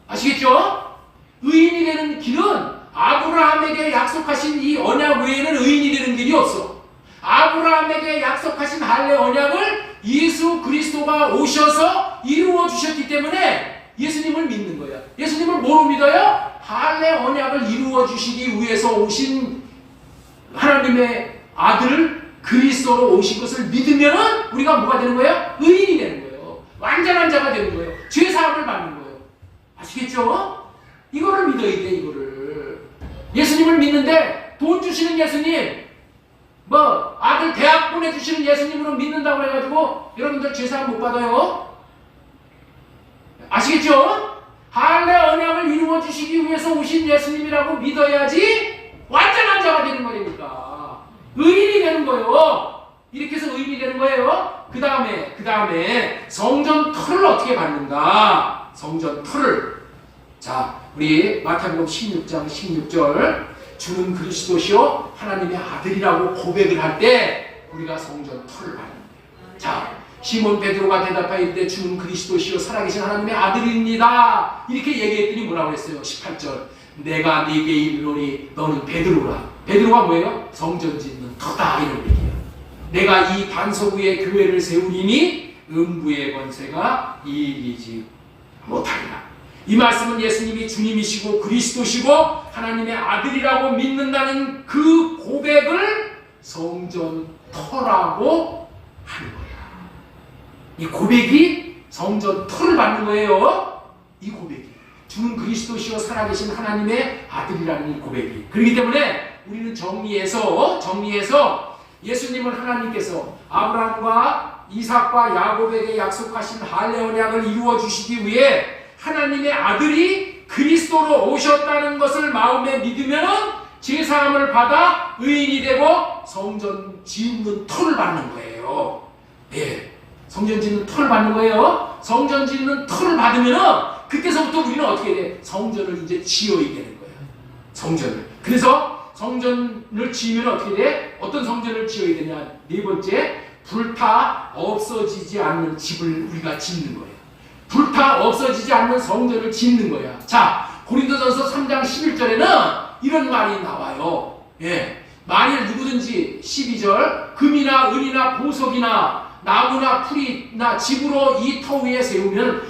[SPEAKER 1] 아시겠죠? 의인이 되는 길은 아브라함에게 약속하신 이 언약 외에는 의인이 되는 길이 없어. 아브라함에게 약속하신 할례 언약을 예수 그리스도가 오셔서 이루어 주셨기 때문에 예수님을 믿는 거야. 예수님을 뭐로 믿어요? 할례 언약을 이루어 주시기 위해서 오신 하나님의 아들 그리스도로 오신 것을 믿으면은 우리가 뭐가 되는 거예요? 의인이 되는 거예요. 완전한 자가 되는 거예요. 죄사함을 받는 거예요. 아시겠죠? 이거를 믿어야 돼. 이거를 예수님을 믿는데 돈 주시는 예수님, 뭐 아들 대학 보내주시는 예수님으로 믿는다고 해가지고 여러분들 죄사함 못 받아요. 아시겠죠? 할례 언약을 이루어 주시기 위해서 오신 예수님이라고 믿어야지 완전한 자가 되는 거니까 의인이 되는 거예요. 이렇게 해서 의인이 되는 거예요. 그 다음에 성전 터를 어떻게 받는가? 성전 터를. 자, 우리 마태복음 16장 16절 주는 그리스도시요 하나님의 아들이라고 고백을 할 때 우리가 성전 터를 받는 거예요. 자, 시몬 베드로가 대답하여 이르되 주는 그리스도시요 살아계신 하나님의 아들입니다. 이렇게 얘기했더니 뭐라고 했어요? 18절 내가 네게 이르노니 너는 베드로라. 베드로가 뭐예요? 성전 짓는 터다 이런 얘기예요. 내가 이 반석 위에 교회를 세우리니 음부의 권세가 이기지 못하리라. 이 말씀은 예수님이 주님이시고 그리스도시고 하나님의 아들이라고 믿는다는 그 고백을 성전 터라고 하는 거야. 이 고백이 성전 터를 받는 거예요. 이 고백이 주는 그리스도시요 살아계신 하나님의 아들이라는 이 고백이. 그렇기 때문에 우리는 정리해서 예수님은 하나님께서 아브라함과 이삭과 야곱에게 약속하신 할례 언약을 이루어 주시기 위해 하나님의 아들이 그리스도로 오셨다는 것을 마음에 믿으면 제사함을 받아 의인이 되고 성전 짓는 터를 받는 거예요. 예, 성전 짓는 터를 받는 거예요. 성전 짓는 터를 받으면 그때서부터 우리는 어떻게 돼? 성전을 이제 지어야 되는 거예요. 성전을. 그래서 성전을 지으면 어떻게 돼? 어떤 성전을 지어야 되냐? 네 번째, 불타 없어지지 않는 집을 우리가 짓는 거예요. 불타 없어지지 않는 성전을 짓는 거야. 자, 고린도전서 3장 11절에는 이런 말이 나와요. 예, 만일 누구든지 12절 금이나 은이나 보석이나 나무나 풀이나 집으로 이 터 위에 세우면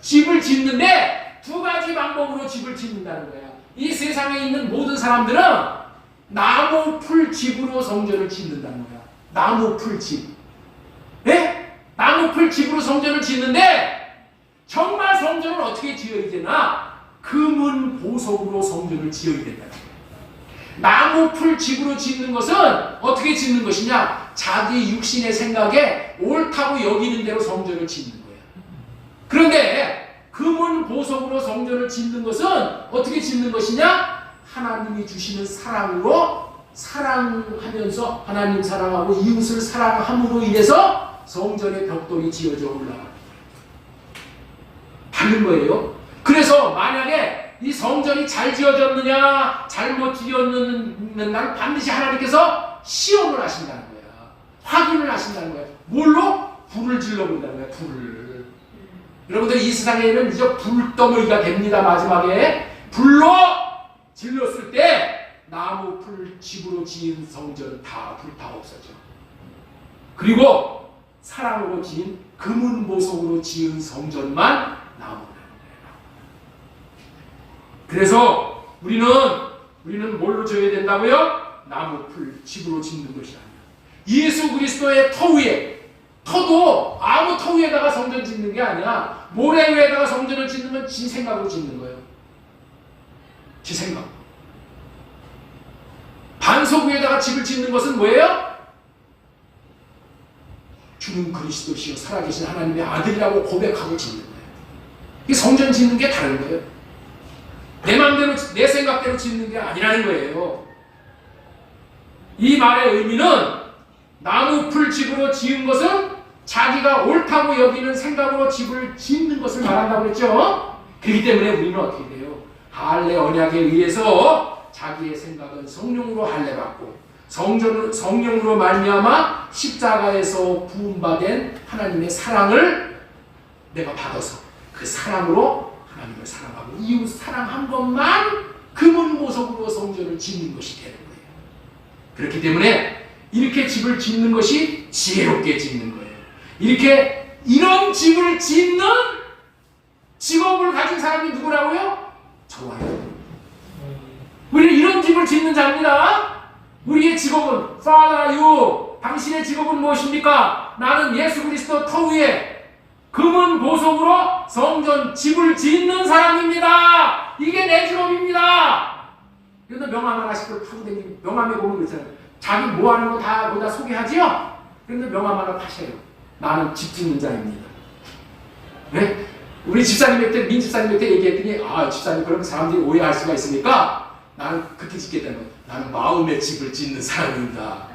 [SPEAKER 1] 집을 짓는데 두 가지 방법으로 집을 짓는다는 거야. 이 세상에 있는 모든 사람들은 나무 풀 집으로 성전을 짓는다는 거야. 나무 풀 집. 예? 나무 풀 집으로 성전을 짓는데 정말 성전을 어떻게 지어야 되나? 금은 보석으로 성전을 지어야 된다는 거야. 나무 풀 집으로 짓는 것은 어떻게 짓는 것이냐? 자기 육신의 생각에 옳다고 여기는 대로 성전을 짓는 거야. 그런데 금은 보석으로 성전을 짓는 것은 어떻게 짓는 것이냐? 하나님이 주시는 사랑으로 사랑하면서 하나님 사랑하고 이웃을 사랑함으로 인해서 성전의 벽돌이 지어져 올라가요. 다른 거예요. 그래서 만약에 이 성전이 잘 지어졌느냐 잘못 지었느냐를 반드시 하나님께서 시험을 하신다는 거야. 확인을 하신다는 거야. 뭘로? 불을 질러본다는 거야. 불을. 여러분들 이 세상에는 이제 불덩어리가 됩니다. 마지막에 불로 질렀을 때 나무 풀 집으로 지은 성전은 다 불타 없어져. 그리고 사랑으로 지은 금은 보석으로 지은 성전만 남은. 그래서 우리는 뭘로 져야 된다고요? 나무 풀 집으로 짓는 것이 아니야. 예수 그리스도의 터 위에, 터도 아무 터 위에다가 성전 짓는 게 아니야. 모래 위에다가 성전을 짓는 건 지 생각으로 짓는 거예요. 지 생각. 반석 위에다가 집을 짓는 것은 뭐예요? 주는 그리스도시요 살아계신 하나님의 아들이라고 고백하고 짓는 거예요. 이 성전 짓는 게 다른 거예요. 내 마음대로 내 생각대로 짓는 게 아니라는 거예요. 이 말의 의미는 나무 풀 집으로 지은 것은 자기가 옳다고 여기는 생각으로 집을 짓는 것을 말한다고 그랬죠. 그렇기 때문에 우리는 어떻게 돼요? 할례 언약에 의해서 자기의 생각은 성령으로 할례받고 성령으로 말미암아 십자가에서 부음받은 하나님의 사랑을 내가 받아서 그 사랑으로 하나님을 사랑하고 이웃 사랑한 것만 금은 보석으로 성전을 짓는 것이 되는 거예요. 그렇기 때문에 이렇게 집을 짓는 것이 지혜롭게 짓는 거예요. 이렇게 이런 집을 짓는 직업을 가진 사람이 누구라고요? 저와요. 우리는 이런 집을 짓는 자입니다. 우리의 직업은 Father you. 당신의 직업은 무엇입니까? 나는 예수 그리스도 터 위에 금은 보석으로 성전 집을 짓는 사람입니다. 이게 내 직업입니다. 그런데 명함 하나씩 파고 다니는 명함에 보면 그렇잖아요. 자기 뭐 하는 거 다 거기다 소개하지요? 그런데 명함 하나 파셔요. 나는 집 짓는 자입니다. 네? 우리 집사님한테 민 집사님한테 얘기했더니 아 집사님 그럼 사람들이 오해할 수가 있으니까 나는 그렇게 짓겠다는 거예요. 나는 마음의 집을 짓는 사람입니다.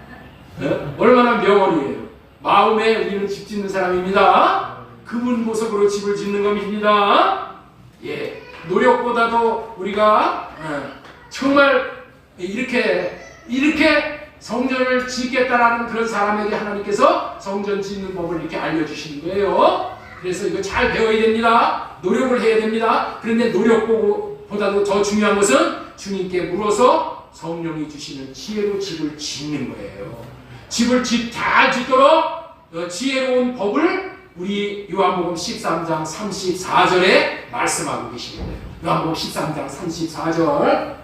[SPEAKER 1] 네? 얼마나 명언이에요. 마음에 우리는 집 짓는 사람입니다. 금은 보석으로 집을 짓는 겁니다. 예, 노력보다도 우리가 정말 이렇게 성전을 짓겠다라는 그런 사람에게 하나님께서 성전 짓는 법을 이렇게 알려주시는 거예요. 그래서 이거 잘 배워야 됩니다. 노력을 해야 됩니다. 그런데 노력보다도 더 중요한 것은 주님께 물어서 성령이 주시는 지혜로 집을 짓는 거예요. 집을 잘 짓도록 지혜로운 법을 우리 요한복음 13장 34절에 말씀하고 계십니다. 요한복음 13장 34절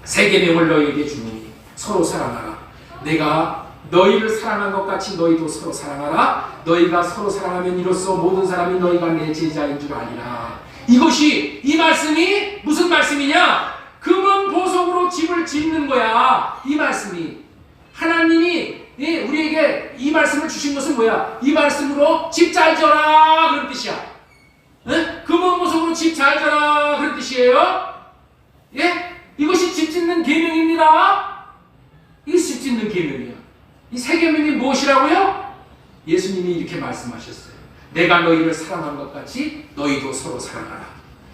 [SPEAKER 1] 새 계명을 너희에게 주노니 서로 사랑하라. 내가 너희를 사랑한 것 같이 너희도 서로 사랑하라. 너희가 서로 사랑하면 이로써 모든 사람이 너희가 내 제자인 줄 아니라. 이것이 이 말씀이 무슨 말씀이냐? 금은 보석으로 집을 짓는 거야. 이 말씀이 하나님이 우리에게 이 말씀을 주신 것은 뭐야? 이 말씀으로 집 잘 져라 그런 뜻이야. 네? 금은 보석으로 집 잘 져라 그런 뜻이에요. 예? 이것이 집 짓는 계명입니다. 이게 집 짓는 계명이야. 이 새 계명이 무엇이라고요? 예수님이 이렇게 말씀하셨어요. 내가 너희를 사랑한 것 같이 너희도 서로 사랑하라.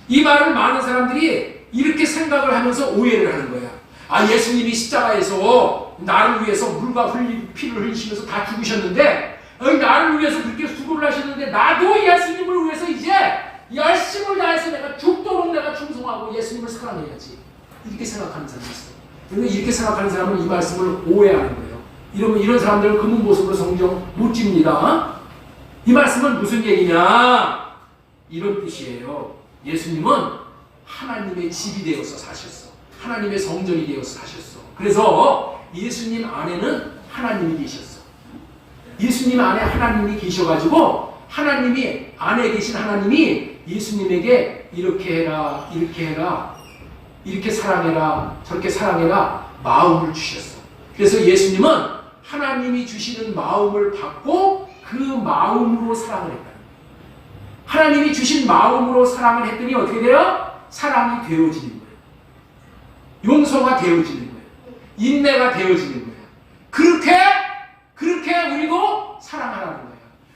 [SPEAKER 1] 이 말을 많은 사람들이 이렇게 생각을 하면서 오해를 하는 거야. 아, 예수님이 십자가에서 나를 위해서 물과 피를 흘리시면서 다 죽으셨는데 나를 위해서 그렇게 수고를 하셨는데 나도 예수님을 위해서 이제 열심을 다해서 내가 죽도록 내가 충성하고 예수님을 사랑해야지. 이렇게 생각하는 사람이 있어요. 그런데 이렇게 생각하는 사람은 이 말씀을 오해하는 거예요. 이런 사람들은 금은 보석으로 성경 못 집니다. 이 말씀은 무슨 얘기냐? 이런 뜻이에요. 예수님은 하나님의 집이 되어서 사셨어. 하나님의 성전이 되어서 사셨어. 그래서 예수님 안에는 하나님이 계셨어. 예수님 안에 하나님이 계셔가지고 하나님이 안에 계신 하나님이 예수님에게 이렇게 해라, 이렇게 해라, 이렇게 사랑해라, 저렇게 사랑해라 마음을 주셨어. 그래서 예수님은 하나님이 주시는 마음을 받고 그 마음으로 사랑을 했다. 하나님이 주신 마음으로 사랑을 했더니 어떻게 돼요? 사랑이 되어지는 거예요. 용서가 되어지는 거예요. 인내가 되어지는 거예요. 그렇게 우리도 사랑하라는 거예요.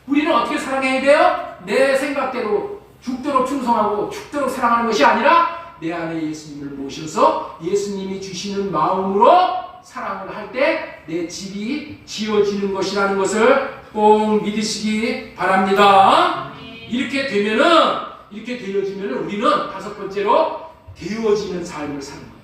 [SPEAKER 1] 우리는 어떻게 사랑해야 돼요? 내 생각대로 죽도록 충성하고 죽도록 사랑하는 것이 아니라 내 안에 예수님을 모셔서 예수님이 주시는 마음으로 사랑을 할 때 내 집이 지어지는 것이라는 것을 꼭 믿으시기 바랍니다. 이렇게 되어지면은 우리는 다섯 번째로 되어지는 삶을 사는 거예요.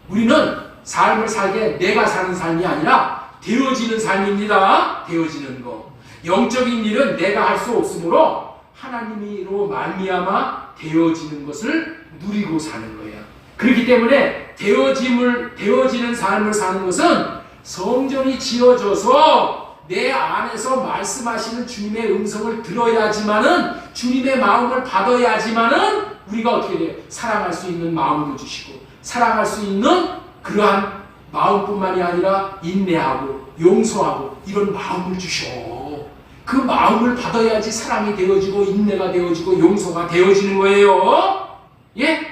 [SPEAKER 1] 우리는 삶을 살게 내가 사는 삶이 아니라 되어지는 삶입니다. 되어지는 거. 영적인 일은 내가 할 수 없으므로 하나님으로 말미암아 되어지는 것을 누리고 사는 거예요. 그렇기 때문에 되어지는 삶을 사는 것은 성전이 지어져서 내 안에서 말씀하시는 주님의 음성을 들어야지만은 주님의 마음을 받아야지만은 우리가 어떻게 돼요? 사랑할 수 있는 마음도 주시고 사랑할 수 있는 그러한 마음뿐만이 아니라 인내하고 용서하고 이런 마음을 주셔. 그 마음을 받아야지 사랑이 되어지고 인내가 되어지고 용서가 되어지는 거예요. 예?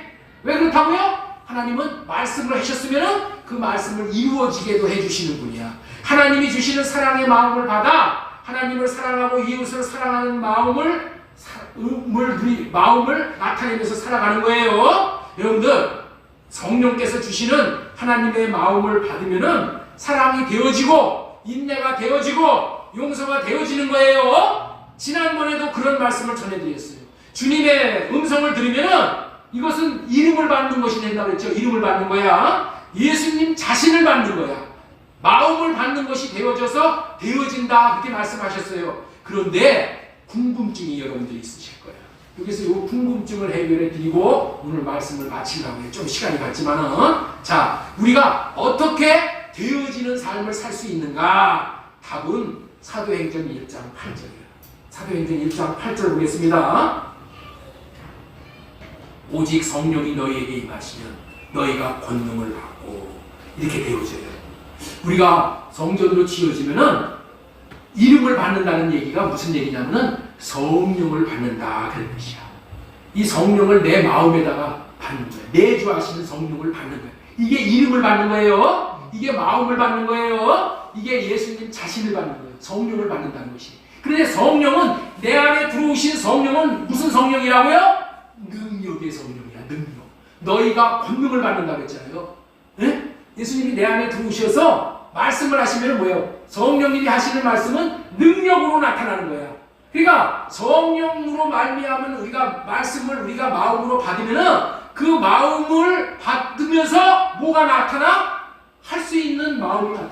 [SPEAKER 1] 왜 그렇다고요? 하나님은 말씀을 하셨으면 그 말씀을 이루어지게도 해주시는 분이야. 하나님이 주시는 사랑의 마음을 받아 하나님을 사랑하고 이웃을 사랑하는 마음을 나타내면서 살아가는 거예요. 여러분들 성령께서 주시는 하나님의 마음을 받으면은 사랑이 되어지고 인내가 되어지고 용서가 되어지는 거예요. 지난번에도 그런 말씀을 전해드렸어요. 주님의 음성을 들으면은 이것은 이름을 받는 것이 된다고 했죠. 이름을 받는 거야. 예수님 자신을 받는 거야. 마음을 받는 것이 되어져서 되어진다 그렇게 말씀하셨어요. 그런데 궁금증이 여러분들이 있으실 거예요. 여기서 이 궁금증을 해결해 드리고 오늘 말씀을 마치려고 해요. 좀 시간이 갔지만은 자, 우리가 어떻게 되어지는 삶을 살 수 있는가? 답은 사도행전 1장 8절이에요. 사도행전 1장 8절 보겠습니다. 오직 성령이 너희에게 임하시면 너희가 권능을 받고 이렇게 되어져요. 우리가 성전으로 지어지면은 이름을 받는다는 얘기가 무슨 얘기냐면은 성령을 받는다 그런 뜻이야. 이 성령을 내 마음에다가 받는 거예요. 내주하시는 성령을 받는 거예요. 이게 이름을 받는 거예요. 이게 마음을 받는 거예요. 이게 예수님 자신을 받는 거예요. 성령을 받는다는 것이. 그런데 성령은 내 안에 들어오신 성령은 무슨 성령이라고요? 능력의 성령이야. 능력. 너희가 권능을 받는다고 했잖아요. 네? 예수님이 내 안에 들어오셔서 말씀을 하시면 뭐예요? 성령님이 하시는 말씀은 능력으로 나타나는 거야. 그러니까 성령으로 말미암은 우리가 말씀을 우리가 마음으로 받으면은 그 마음을 받으면서 뭐가 나타나? 할 수 있는 마음이 나타나.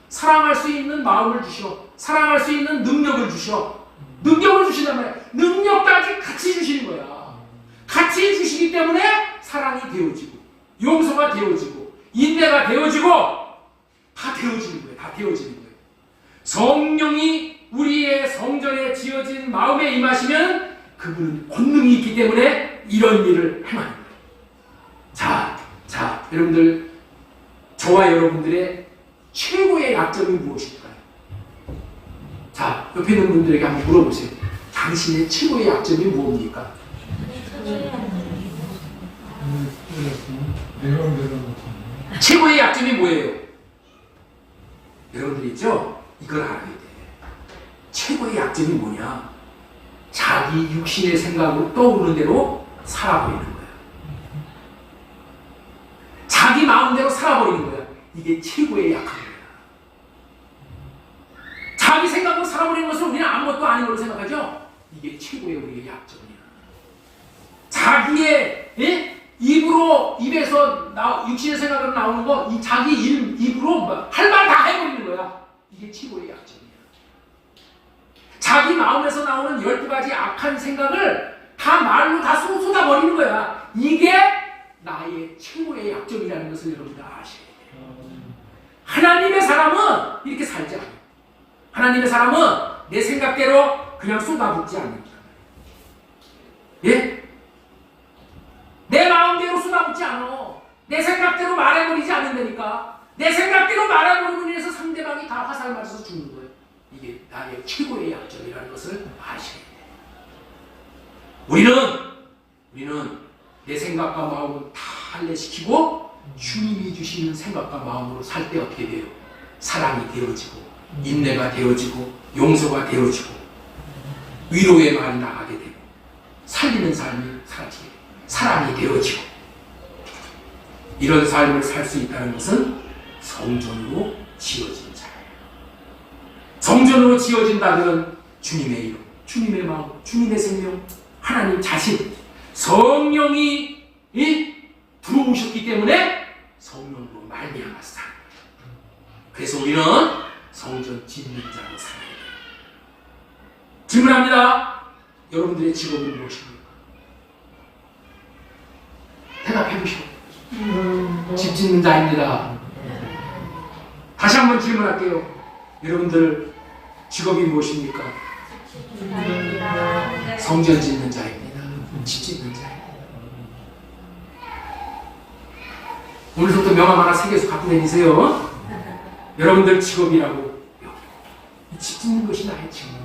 [SPEAKER 1] 사랑할 수 있는 마음을 주셔. 사랑할 수 있는 능력을 주셔. 능력을 주신단 말이야. 능력까지 같이 주시는 거야. 같이 주시기 때문에 사랑이 되어지고 용서가 되어지고 인내가 되어지고 다 되어지는 거예요. 다 되어지는 거예요. 성령이 우리의 성전에 지어진 마음에 임하시면 그분은 권능이 있기 때문에 이런 일을 행하는 거예요. 자, 여러분들 저와 여러분들의 최고의 약점이 무엇일까요? 자, 옆에 있는 분들에게 한번 물어보세요. 당신의 최고의 약점이 무엇입니까? 최고의 약점이 뭐예요? 여러분들 있죠? 이걸 알아야 돼. 최고의 약점이 뭐냐? 자기 육신의 생각으로 떠오르는 대로 살아버리는 거야. 자기 마음대로 살아버리는 거야. 이게 최고의 약함이야. 자기 생각으로 살아버리는 것을 우리는 아무것도 아닌 걸로 생각하죠? 이게 최고의 우리의 약점이야. 자기의 입에서 육신의 생각으로 나오는 거, 이 자기 입으로 할 말 다 해버리는 거야. 이게 최고의 약점이야. 자기 마음에서 나오는 12가지 악한 생각을 다 말로 다 쏟아버리는 거야. 이게 나의 최고의 약점이라는 것을 여러분들 아셔야 돼요. 하나님의 사람은 이렇게 살지 않아요. 하나님의 사람은 내 생각대로 그냥 쏟아붓지 않는다. 예? 내 마음대로 쏟아붓지 않아. 내 생각대로 말해버리지 않는다니까. 내 생각대로 말해버리면 인해서 상대방이 다 화살 맞아서 죽는 거예요. 이게 나의 최고의 약점이라는 것을 아셔야 돼요. 우리는 내 생각과 마음을 다 할례시키고 주님이 주시는 생각과 마음으로 살 때 어떻게 돼요? 사랑이 되어지고 인내가 되어지고 용서가 되어지고 위로의 말이 나가게 되고 살리는 삶이 사라지게 돼요. 사랑이 되어지고 이런 삶을 살 수 있다는 것은 성전으로 지어진 자예요. 성전으로 지어진다면 주님의 이름, 주님의 마음, 주님의 생명, 하나님 자신, 성령이 들어오셨기 때문에 성령으로 말미암아 살. 그래서 우리는 성전 짓는 자로 살아야 돼요. 질문합니다. 여러분들의 직업은 무엇입니까? 대답해 보시오. 집 짓는 자입니다. 다시 한번 질문할게요. 여러분들 직업이 무엇입니까? 성전 짓는 자입니다. 집 짓는 자입니다. 오늘부터 명함 하나 새겨서 갖고 다니세요. 여러분들 직업이라고 여기 집 짓는 것이 나의 직업이야.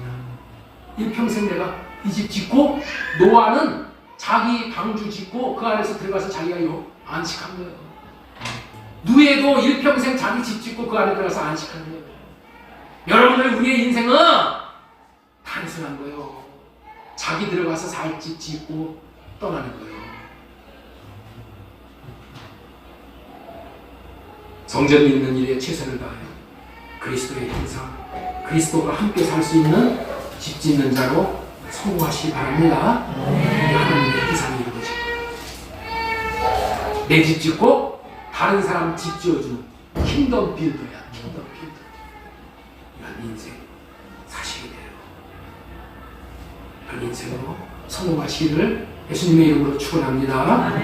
[SPEAKER 1] 일평생 내가 이 집 짓고 노아는 자기 방주 짓고 그 안에서 들어가서 자기가 안식한 거예요. 누에도 일평생 자기 집 짓고 그 안에 들어가서 안식한 거예요. 여러분들 우리의 인생은 단순한 거예요. 자기 들어가서 살 집 짓고 떠나는 거예요. 성전 있는 일에 최선을 다하여 그리스도의 형상, 그리스도와 함께 살 수 있는 집 짓는 자로 성공하시기 바랍니다. 하나님의 기상이 이루어지고 내 집 짓고 다른 사람 집 지어주는 킹덤 빌더야. 킹덤 빌더. 이런 인생 사시게 돼요. 이런 인생으로 성공하시기를 예수님의 이름으로 축원합니다.